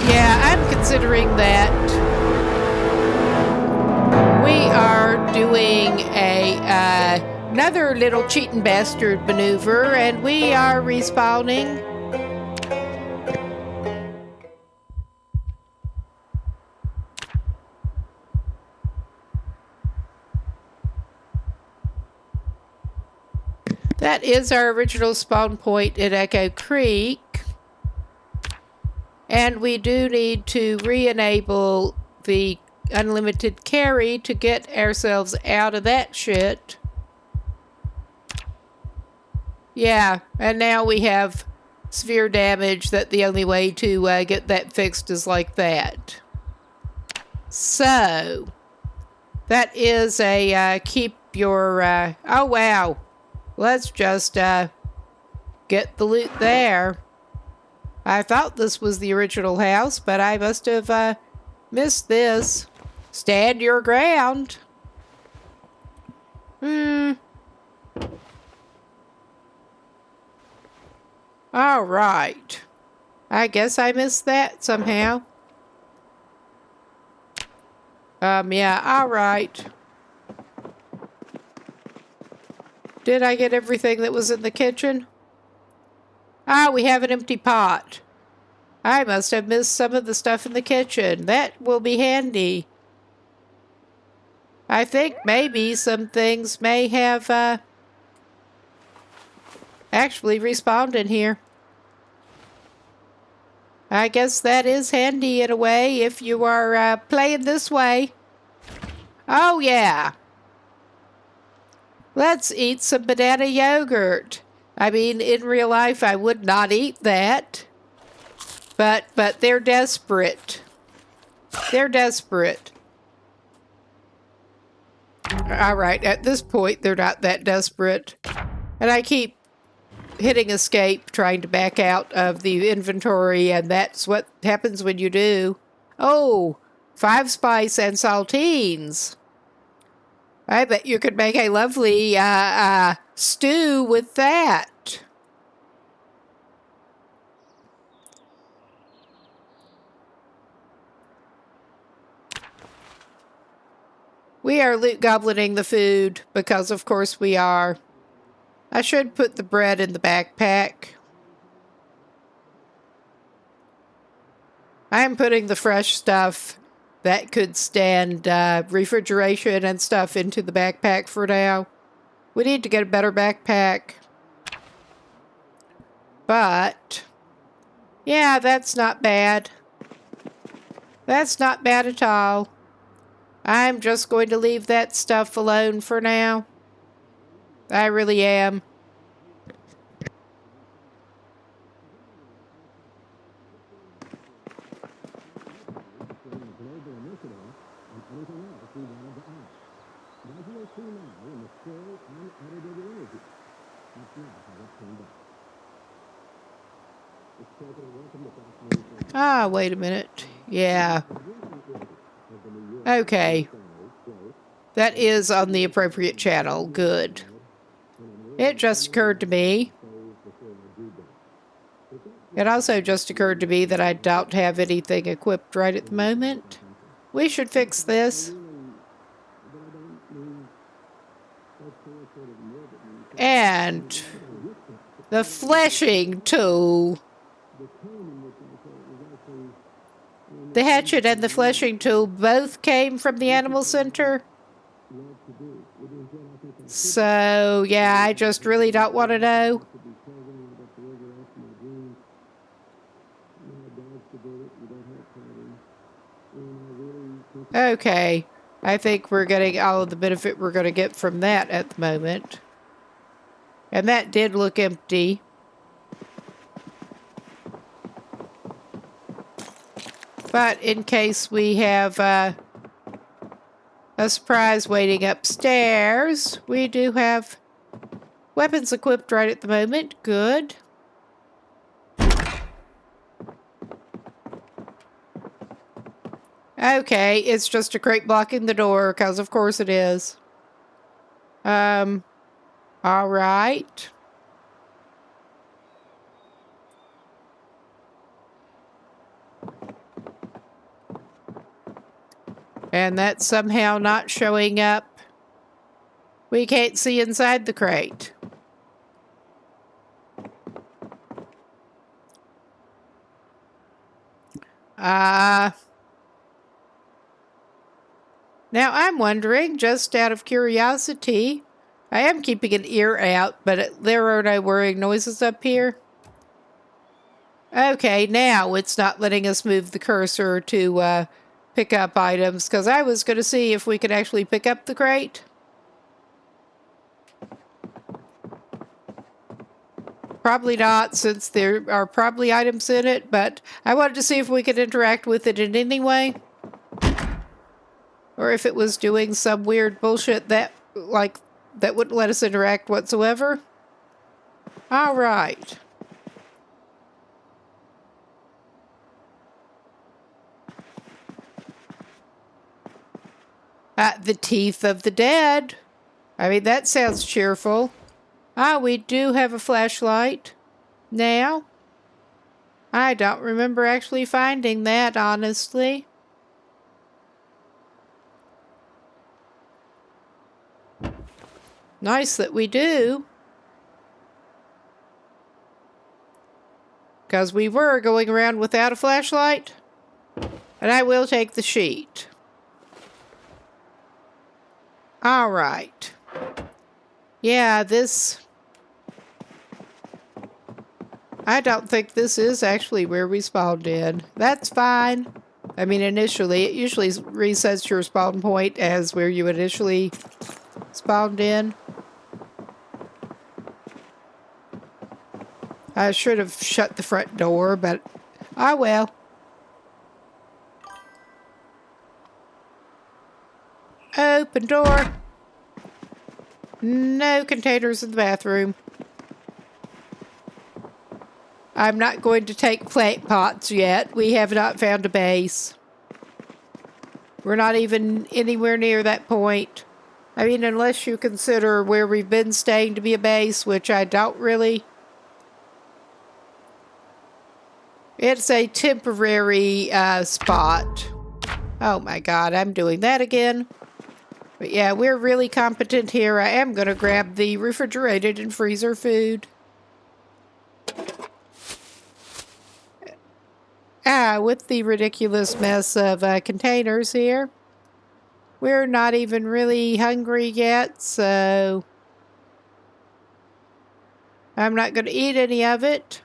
Yeah, I'm considering that. We are doing another little cheating bastard maneuver, and we are respawning. That is our original spawn point at Echo Creek. And we do need to re-enable the unlimited carry to get ourselves out of that shit. Yeah, and now we have severe damage that the only way to get that fixed is like that. So, that is a keep your, oh wow. Let's just get the loot there. I thought this was the original house, but I must have missed this. Stand your ground. All right. I guess I missed that somehow. Yeah, all right. Did I get everything that was in the kitchen? Ah, we have an empty pot. I must have missed some of the stuff in the kitchen. That will be handy. I think maybe some things may have actually respawned in here. I guess that is handy in a way if you are playing this way. Oh, yeah. Let's eat some banana yogurt. I mean, in real life, I would not eat that. But they're desperate. They're desperate. All right, at this point, they're not that desperate. And I keep hitting escape, trying to back out of the inventory, and that's what happens when you do. Oh, 5 spice and saltines. I bet you could make a lovely stew with that. We are loot goblining the food because, of course, we are. I should put the bread in the backpack. I'm putting the fresh stuff that could stand refrigeration and stuff into the backpack for now. We need to get a better backpack. But, yeah, that's not bad. That's not bad at all. I'm just going to leave that stuff alone for now. I really am. Ah, wait a minute. Yeah. Okay. That is on the appropriate channel. Good. It just occurred to me. It also just occurred to me that I don't have anything equipped right at the moment. We should fix this. And the fleshing tool. The hatchet and the fleshing tool both came from the animal center. So, yeah, I just really don't want to know. Okay, I think we're getting all of the benefit we're going to get from that at the moment. And that did look empty. But in case we have a surprise waiting upstairs, we do have weapons equipped right at the moment. Good. Okay, it's just a crate blocking the door, because of course it is. All right. And that's somehow not showing up. We can't see inside the crate. Now I'm wondering, just out of curiosity, I am keeping an ear out, but there are no worrying noises up here. Okay, now it's not letting us move the cursor to pick up items, because I was going to see if we could actually pick up the crate. Probably not, since there are probably items in it, but I wanted to see if we could interact with it in any way. Or if it was doing some weird bullshit that wouldn't let us interact whatsoever. All right. The teeth of the dead. I mean, that sounds cheerful. We do have a flashlight. Now, I don't remember actually finding that, honestly. Nice that we do. Because we were going around without a flashlight. And I will take the sheet. All right. Yeah, this... I don't think this is actually where we spawned in. That's fine. I mean, initially, it usually resets your spawn point as where you initially spawned in. I should have shut the front door, but oh well. Open door. No containers in the bathroom. I'm not going to take plant pots yet. We have not found a base. We're not even anywhere near that point. I mean, unless you consider where we've been staying to be a base, which I don't really. It's a temporary spot. Oh my God, I'm doing that again. But yeah, we're really competent here. I am going to grab the refrigerated and freezer food. With the ridiculous mess of containers here. We're not even really hungry yet, so I'm not going to eat any of it.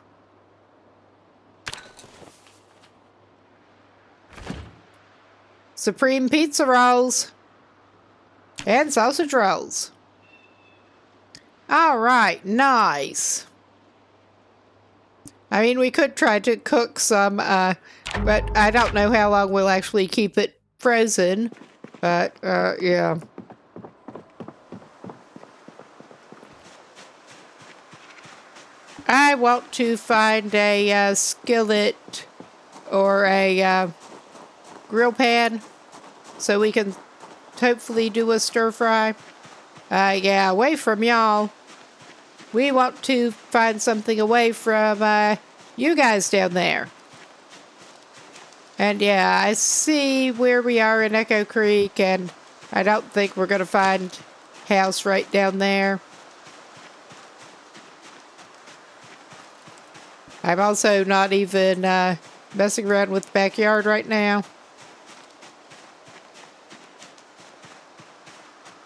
Supreme pizza rolls. And sausage rolls. All right, nice. I mean, we could try to cook some, but I don't know how long we'll actually keep it frozen. But, yeah. I want to find a skillet or a grill pan so we can hopefully do a stir fry. Yeah, away from y'all. We want to find something away from you guys down there. And yeah, I see where we are in Echo Creek, and I don't think we're going to find house right down there. I'm also not even messing around with the backyard right now.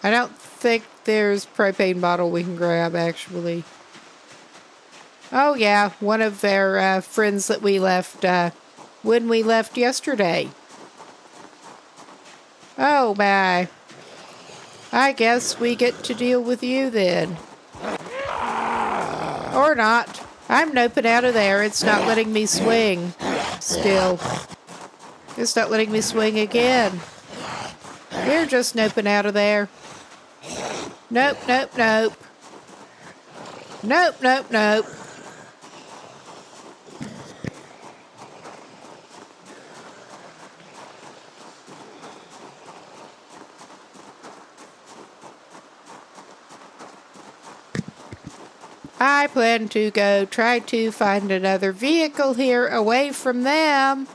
I don't think there's propane bottle we can grab, actually. Oh yeah, one of their friends that we left when we left yesterday. Oh my. I guess we get to deal with you then. Or not. I'm noping out of there. It's not letting me swing. Still. It's not letting me swing again. We're just noping out of there. Nope, nope, nope. Nope, nope, nope. I plan to go try to find another vehicle here away from them.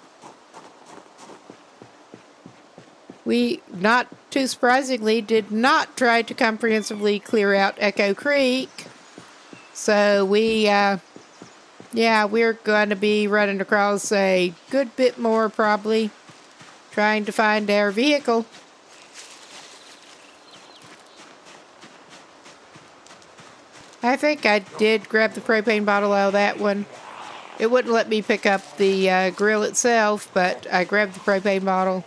We, not too surprisingly, did not try to comprehensively clear out Echo Creek. So we're going to be running across a good bit more probably, trying to find our vehicle. I think I did grab the propane bottle out of that one. It wouldn't let me pick up the grill itself, but I grabbed the propane bottle.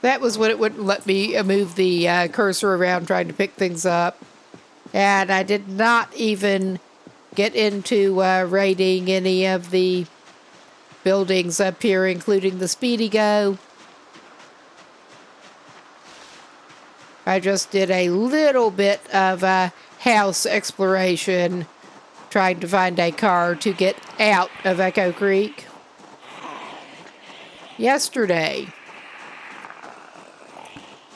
That was when it wouldn't let me move the cursor around trying to pick things up. And I did not even get into raiding any of the buildings up here, including the Speedy Go. I just did a little bit of house exploration, trying to find a car to get out of Echo Creek. Yesterday.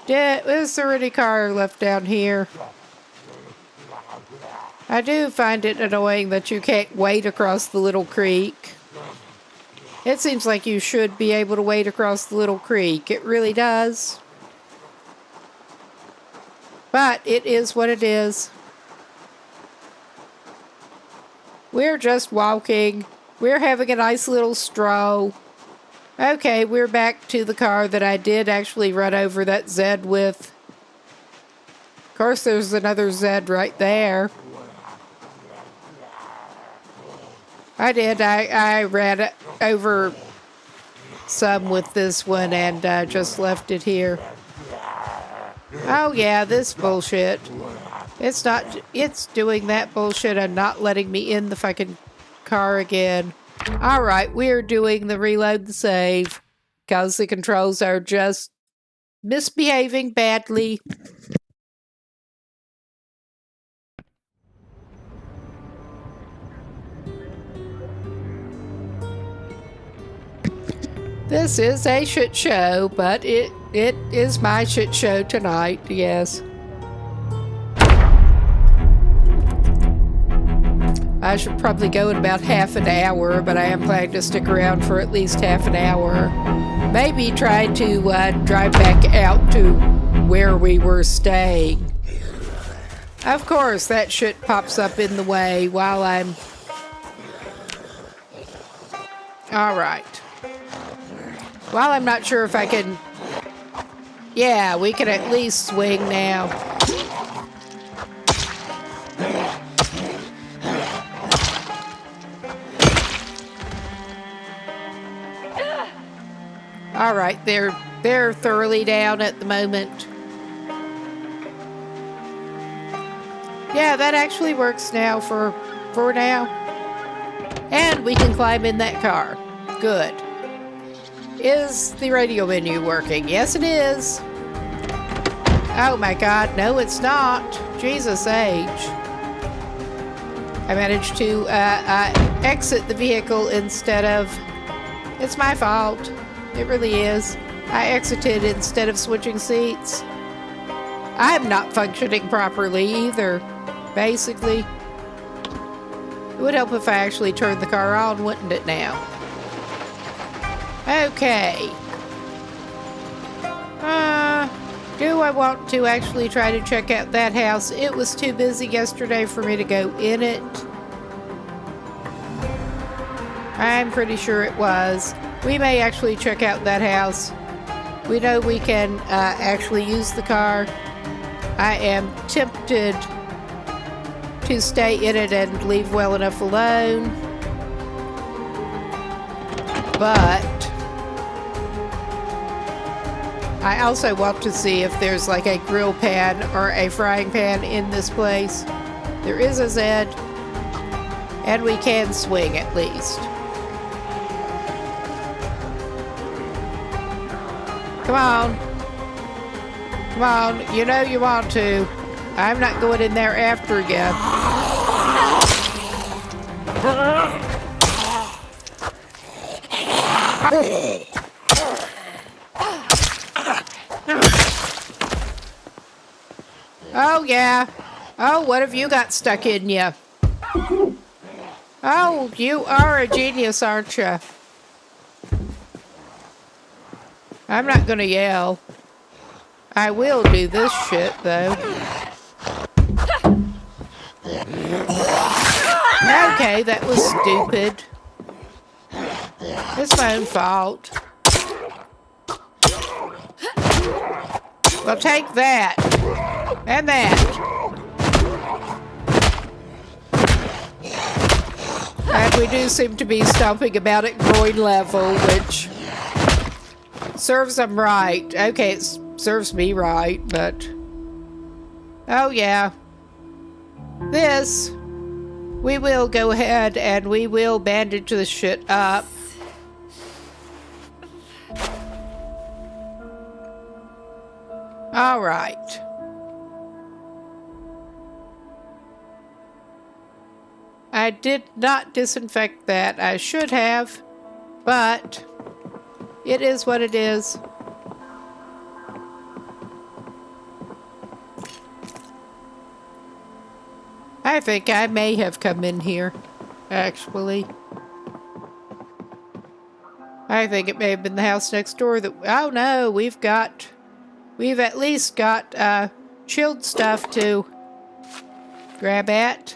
Is there any car left down here? I do find it annoying that you can't wade across the little creek. It seems like you should be able to wade across the little creek. It really does. But it is what it is. We're just walking. We're having a nice little stroll. Okay, we're back to the car that I did actually run over that Zed with. Of course, there's another Zed right there. I did. I ran over some with this one and just left it here. Oh yeah, this bullshit. It's doing that bullshit and not letting me in the fucking car again. Alright, we're doing the reload the save because the controls are just misbehaving badly. This is a shit show, but it is my shit show tonight, yes. I should probably go in about half an hour, but I am planning to stick around for at least half an hour. Maybe try to drive back out to where we were staying. Of course, that shit pops up in the way while I'm... Alright. Well, I'm not sure if I can... Yeah, we can at least swing now. Alright, they're thoroughly down at the moment. Yeah, that actually works now for now. And we can climb in that car. Good. Is the radio menu working? Yes, it is. Oh my god, no it's not. Jesus H. I managed to exit the vehicle instead of... It's my fault. It really is. I exited instead of switching seats. I'm not functioning properly either, basically. It would help if I actually turned the car on, wouldn't it now? Okay. Do I want to actually try to check out that house? It was too busy yesterday for me to go in it. I'm pretty sure it was. We may actually check out that house. We know we can actually use the car. I am tempted to stay in it and leave well enough alone. But I also want to see if there's like a grill pan or a frying pan in this place. There is a Zed. And we can swing at least. Come on. Come on. You know you want to. I'm not going in there after you. Oh, yeah. Oh, what have you got stuck in you? Oh, you are a genius, aren't you? I'm not gonna yell. I will do this shit, though. Okay, that was stupid. It's my own fault. Well, take that. And that. And we do seem to be stomping about at groin level, which serves them right. Okay, it serves me right, but... Oh, yeah. This, we will go ahead and we will bandage this shit up. All right. I did not disinfect that. I should have, but it is what it is. I think I may have come in here, actually. I think it may have been the house next door that... Oh no, we've at least got chilled stuff to grab at.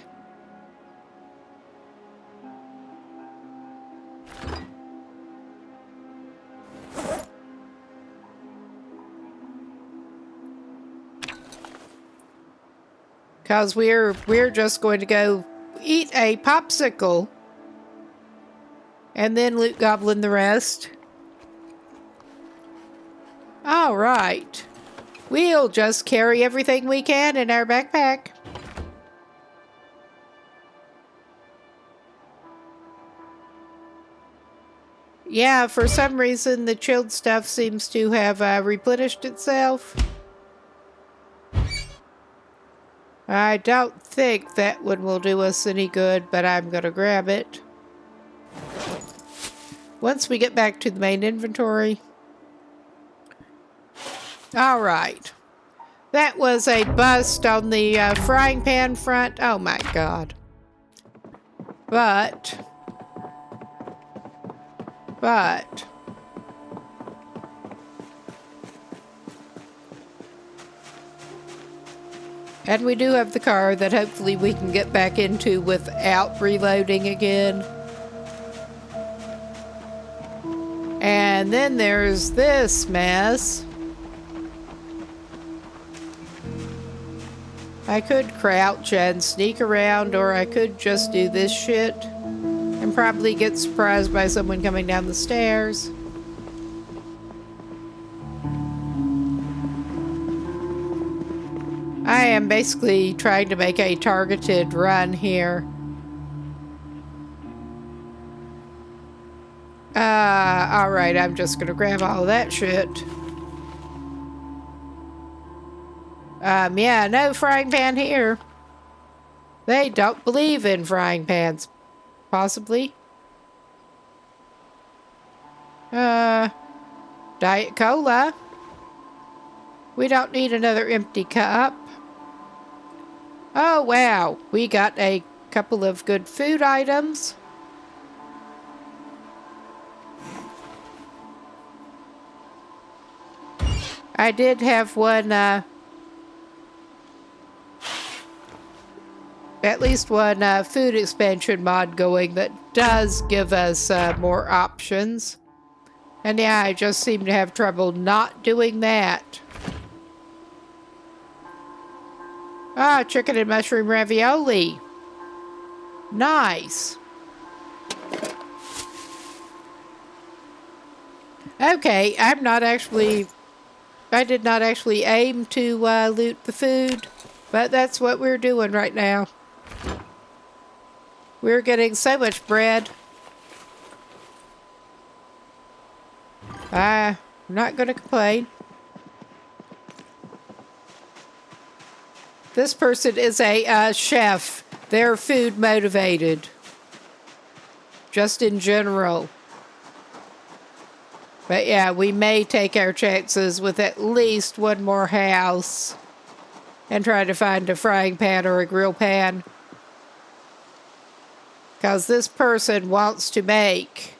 Because we're just going to go eat a popsicle and then loot goblin the rest. All right. We'll just carry everything we can in our backpack. Yeah, for some reason the chilled stuff seems to have replenished itself. I don't think that one will do us any good, but I'm gonna grab it. once we get back to the main inventory. All right. That was a bust on the frying pan front. Oh my God. But. And we do have the car that hopefully we can get back into without reloading again. And then there's this mess. I could crouch and sneak around, or I could just do this shit and probably get surprised by someone coming down the stairs. I am basically trying to make a targeted run here. Alright, I'm just gonna grab all of that shit. Yeah, no frying pan here. They don't believe in frying pans. Possibly. Diet Cola. We don't need another empty cup. Oh, wow. We got a couple of good food items. I did have one, at least one food expansion mod going that does give us more options. And yeah, I just seem to have trouble not doing that. Ah, chicken and mushroom ravioli. Nice. Okay, I did not actually aim to loot the food, but that's what we're doing right now. We're getting so much bread. I'm not going to complain. This person is a chef. They're food motivated. Just in general. But yeah, we may take our chances with at least one more house and try to find a frying pan or a grill pan. Because this person wants to make...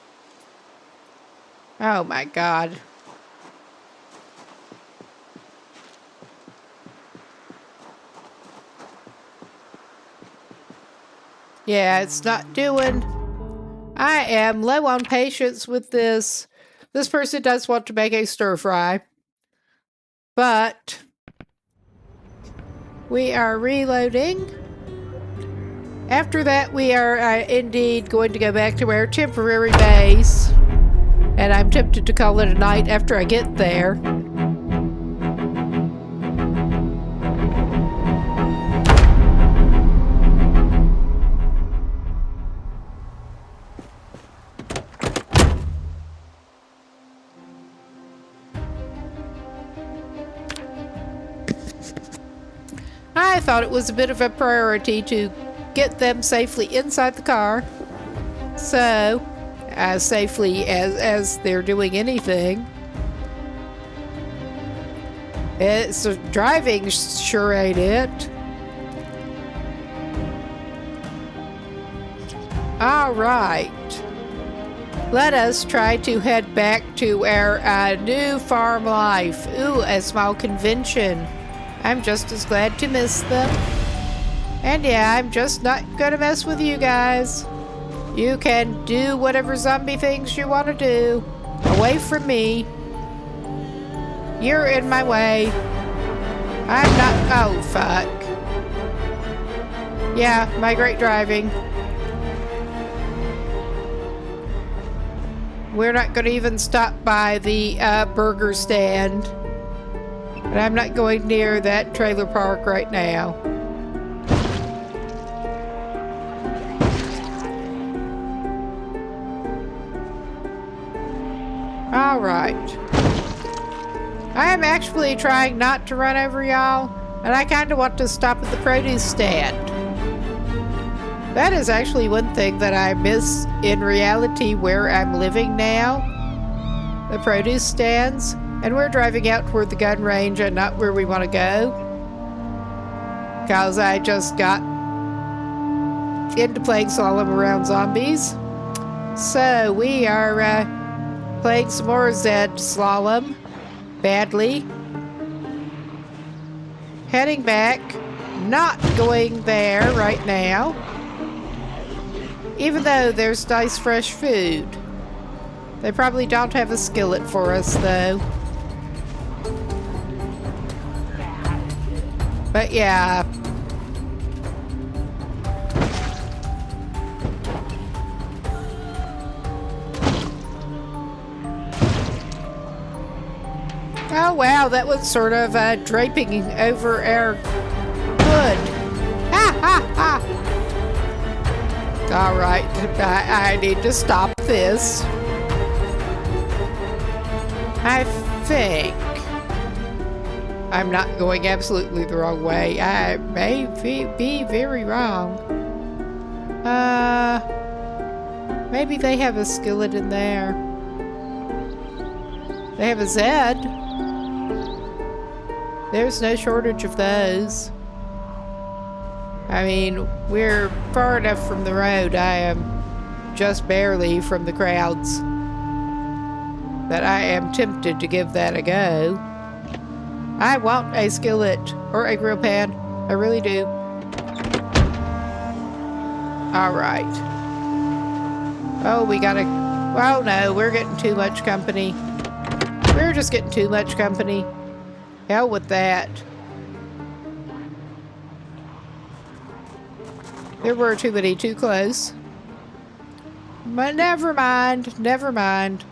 Oh my God. Yeah, it's not doing. I am low on patience with this. This person does want to make a stir fry. But we are reloading. After that, we are indeed going to go back to our temporary base. And I'm tempted to call it a night after I get there. I thought it was a bit of a priority to get them safely inside the car. So, as safely as they're doing anything. It's driving sure ain't it. All right. Let us try to head back to our new farm life. Ooh, a small convention. I'm just as glad to miss them. And yeah, I'm just not gonna mess with you guys. You can do whatever zombie things you want to do. Away from me. You're in my way. I'm not... Oh, fuck. Yeah, my great driving. We're not going to even stop by the burger stand. But I'm not going near that trailer park right now. All right. I am actually trying not to run over y'all, and I kind of want to stop at the produce stand. That is actually one thing that I miss in reality where I'm living now. The produce stands. And we're driving out toward the gun range and not where we want to go. Because I just got into playing Slalom around zombies. So we are playing some more Zed Slalom. Badly. Heading back. Not going there right now. Even though there's nice fresh food. They probably don't have a skillet for us though. But yeah. Oh wow, that was sort of draping over our hood. Ha ha ha! Alright, I need to stop this. I think I'm not going absolutely the wrong way. I may be very wrong. Maybe they have a skillet in there. They have a Zed. There's no shortage of those. I mean, we're far enough from the road. I am just barely from the crowds. But I am tempted to give that a go. I want a skillet or a grill pan. I really do. Alright. Oh, we gotta... Oh no, we're getting too much company. We're just getting too much company. Hell with that. There were too many too close. But never mind. Never mind.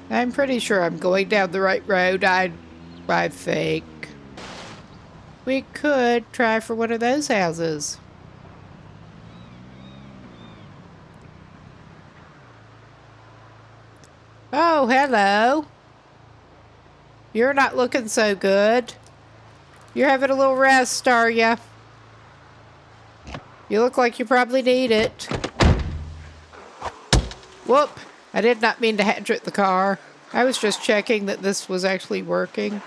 I'm pretty sure I'm going down the right road. I think. We could try for one of those houses. Oh, hello. You're not looking so good. You're having a little rest, are ya? You look like you probably need it. Whoop. I did not mean to hatchet the car. I was just checking that this was actually working.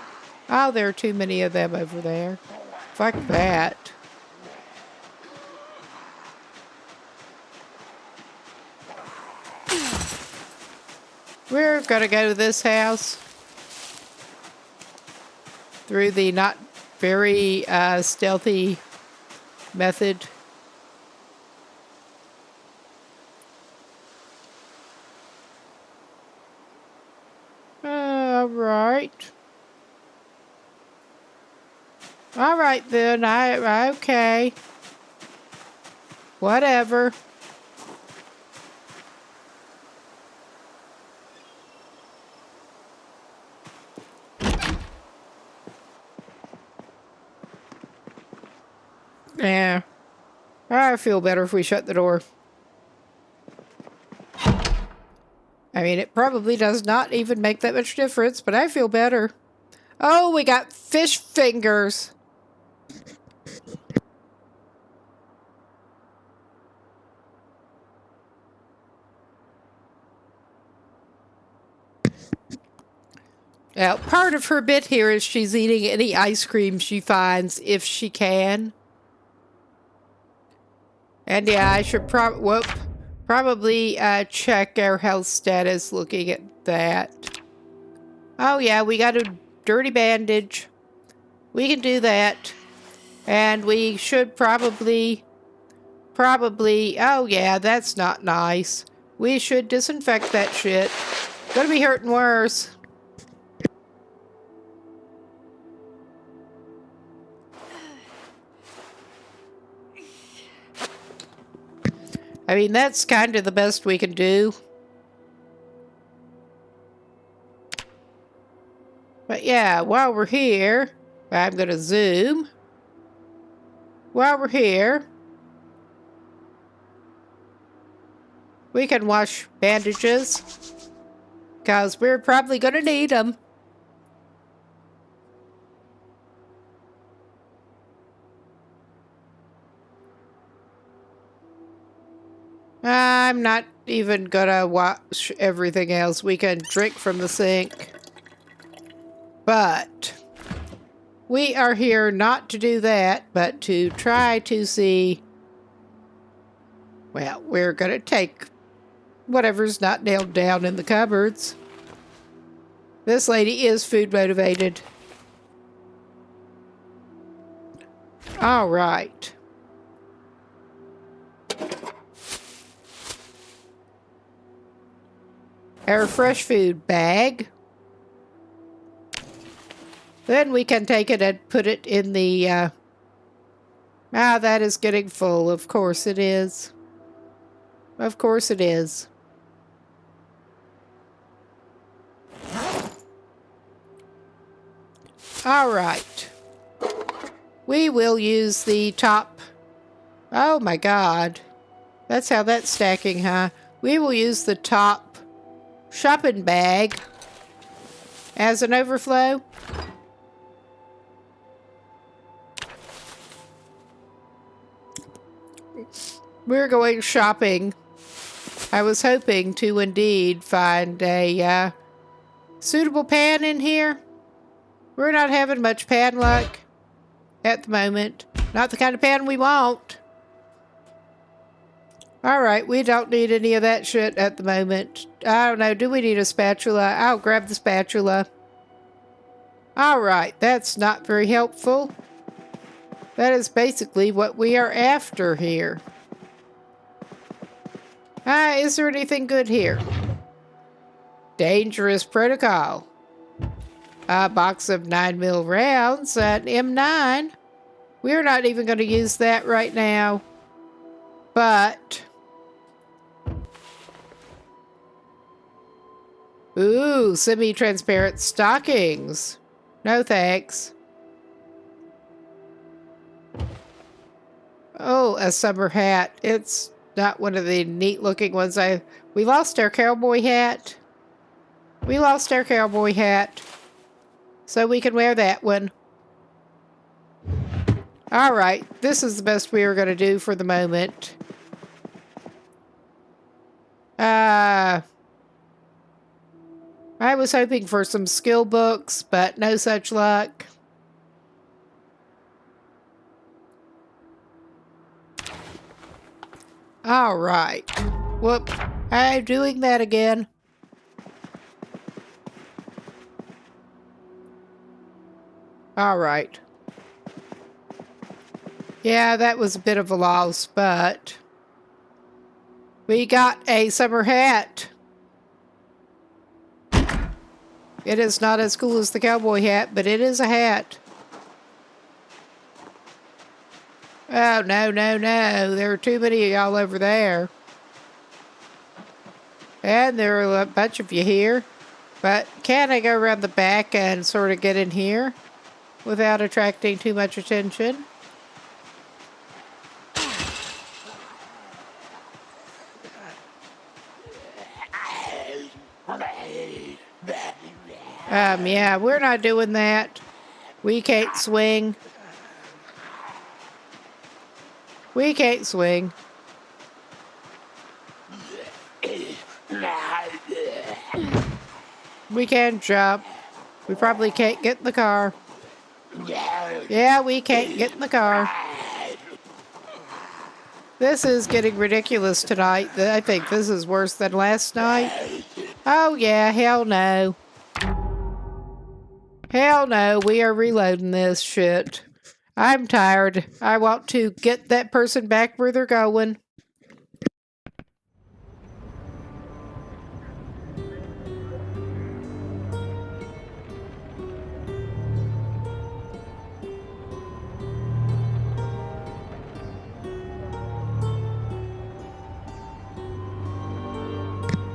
Oh, there are too many of them over there. Fuck that. We're gonna go to this house. Through the not very stealthy method. Alright. Alright then, okay. Whatever. Yeah. I feel better if we shut the door. I mean, it probably does not even make that much difference, but I feel better. Oh, we got fish fingers. Now, part of her bit here is she's eating any ice cream she finds if she can. And yeah, I should probably check our health status looking at that. Oh yeah, we got a dirty bandage. We can do that. And we should probably, oh yeah, that's not nice. We should disinfect that shit. Gonna be hurting worse. I mean, that's kind of the best we can do. But yeah, while we're here, I'm going to zoom. While we're here, we can wash bandages, because we're probably going to need them. I'm not even gonna wash everything else. We can drink from the sink. But we are here not to do that, but to try to see... Well, we're gonna take whatever's not nailed down in the cupboards. This lady is food motivated. All right. Our fresh food bag. Then we can take it and put it in the... that is getting full. Of course it is. Of course it is. All right. We will use the top... Oh my god. That's how that's stacking, huh? We will use the top shopping bag as an overflow. We're going shopping. I was hoping to indeed find a suitable pan in here. We're not having much pan luck at the moment. Not the kind of pan we want. Alright, we don't need any of that shit at the moment. I don't know, do we need a spatula? I'll grab the spatula. Alright, that's not very helpful. That is basically what we are after here. Is there anything good here? Dangerous protocol. A box of 9mm rounds, an M9. We're not even going to use that right now. But... Ooh, semi-transparent stockings. No thanks. Oh, a summer hat. It's not one of the neat-looking ones. We lost our cowboy hat. We lost our cowboy hat. So we can wear that one. Alright, this is the best we are going to do for the moment. I was hoping for some skill books, but no such luck. Alright. Whoop. I'm doing that again. Alright. Yeah, that was a bit of a loss, but... we got a summer hat. It is not as cool as the cowboy hat, but it is a hat. Oh, no, no, no. There are too many of y'all over there. And there are a bunch of you here. But can I go around the back and sort of get in here without attracting too much attention? Yeah, we're not doing that. We can't swing. We can't swing. We can't jump. We probably can't get in the car. Yeah, we can't get in the car. This is getting ridiculous tonight. I think this is worse than last night. Oh yeah, hell no. Hell no, we are reloading this shit. I'm tired. I want to get that person back where they're going.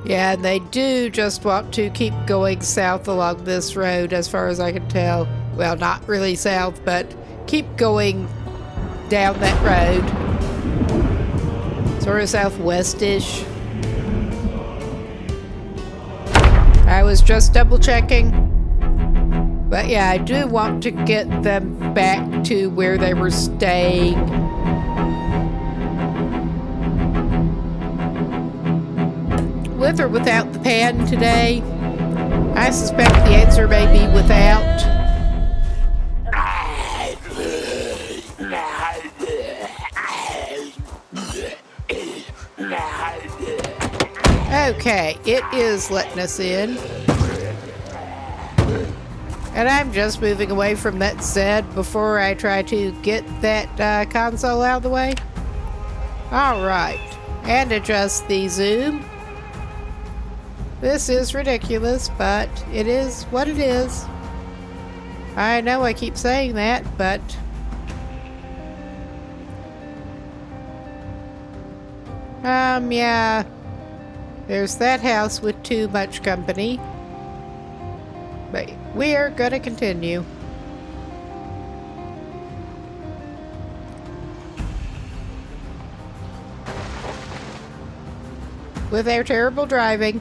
Yeah, and they do just want to keep going south along this road, as far as I can tell. Well, not really south, but keep going down that road. Sort of southwest-ish. I was just double checking. But yeah, I do want to get them back to where they were staying. With or without the pan today? I suspect the answer may be without. Okay, it is letting us in. And I'm just moving away from that Zed before I try to get that console out of the way. Alright, and adjust the zoom. This is ridiculous, but it is what it is. I know I keep saying that, but... yeah. There's that house with too much company. But we're gonna continue. With our terrible driving.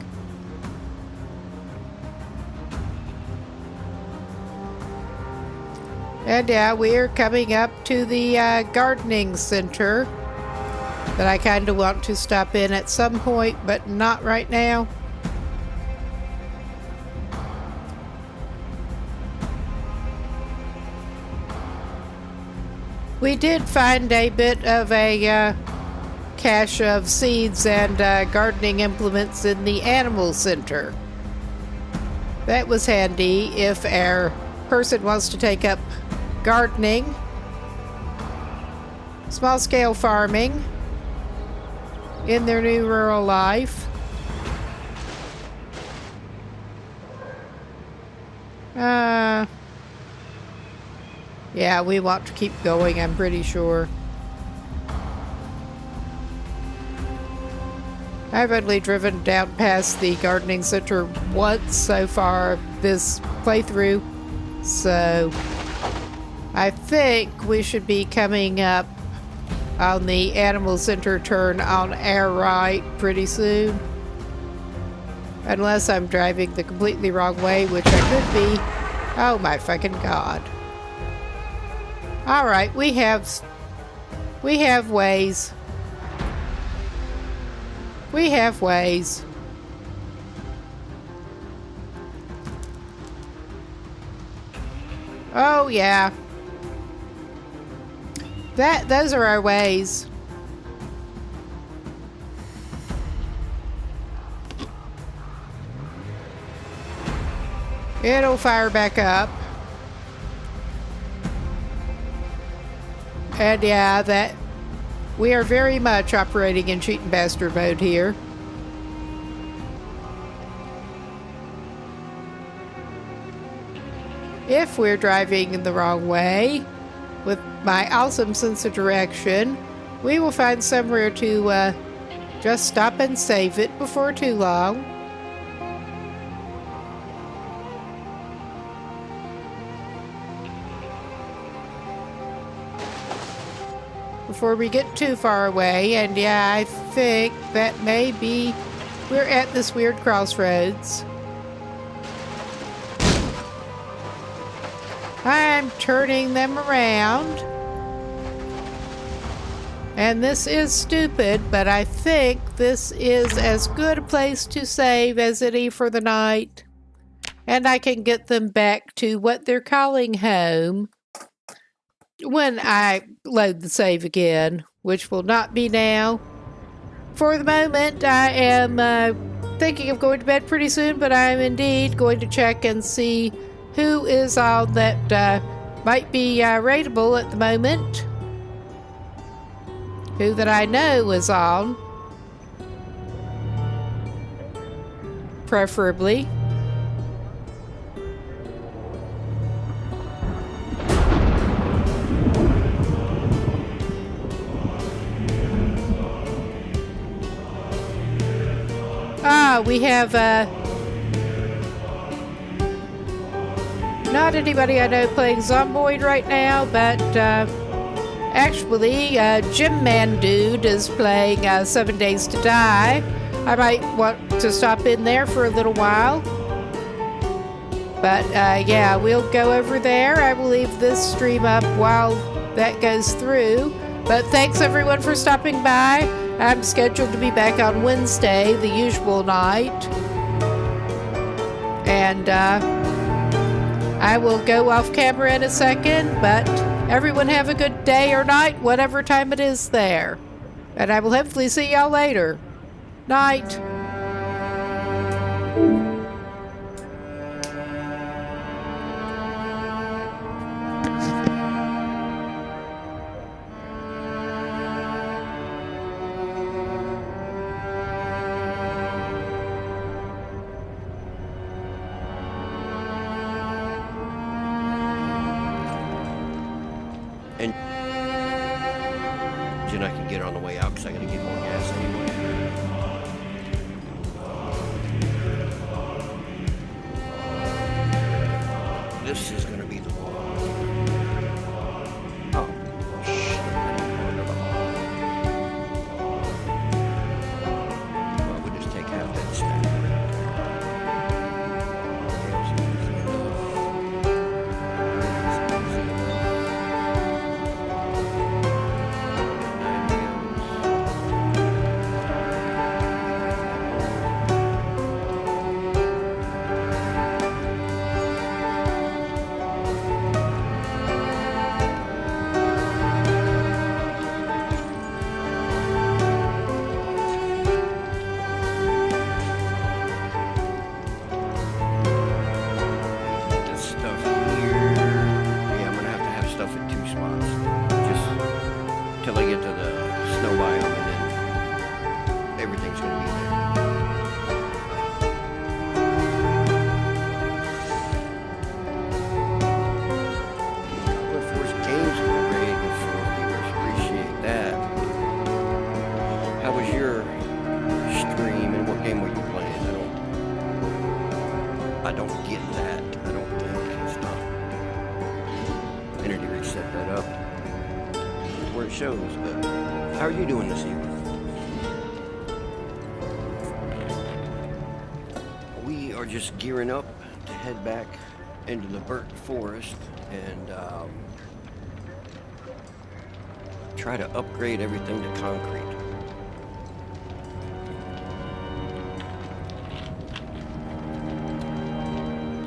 And yeah, we're coming up to the gardening center that I kind of want to stop in at some point, but not right now. We did find a bit of a cache of seeds and gardening implements in the animal center. That was handy if our person wants to take up gardening, small-scale farming in their new rural life. Yeah, we want to keep going, I'm pretty sure. I've only driven down past the gardening center once so far this playthrough, so I think we should be coming up on the animal center turn on our right pretty soon. Unless I'm driving the completely wrong way, which I could be. Oh my fucking god. Alright, we have ways. We have ways. Oh yeah. Those are our ways. It'll fire back up. And yeah, that we are very much operating in cheat and bastard mode here. If we're driving in the wrong way, with my awesome sense of direction, we will find somewhere to just stop and save it before too long. Before we get too far away, and yeah, I think that maybe we're at this weird crossroads. I'm turning them around. And this is stupid, but I think this is as good a place to save as any for the night. And I can get them back to what they're calling home when I load the save again, which will not be now. For the moment, I am thinking of going to bed pretty soon, but I am indeed going to check and see who is on that might be rateable at the moment. Who that I know is on. Preferably. We have not anybody I know playing Zomboid right now, but actually Gym Man Dude is playing 7 Days to Die. I might want to stop in there for a little while. But yeah, we'll go over there. I will leave this stream up while that goes through. But thanks everyone for stopping by. I'm scheduled to be back on Wednesday, the usual night. And I will go off camera in a second, but everyone have a good day or night, whatever time it is there. And I will hopefully see y'all later. Night. And I can get on the way out because I gotta get more gas anyway. This is gonna be the one. Oh, shit. Well, we'll just take half that stack. Till I get to the snow biome, and then everything's gonna be there. Well, first games were great for viewers. Appreciate that. How was your stream, and what game were you playing? I don't get that. I don't think it's not. Entity reset that up where it shows, but how are you doing this evening? We are just gearing up to head back into the burnt forest and try to upgrade everything to concrete.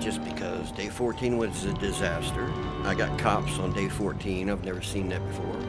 Just because day 14 was a disaster. I got cops on day 14. I've never seen that before.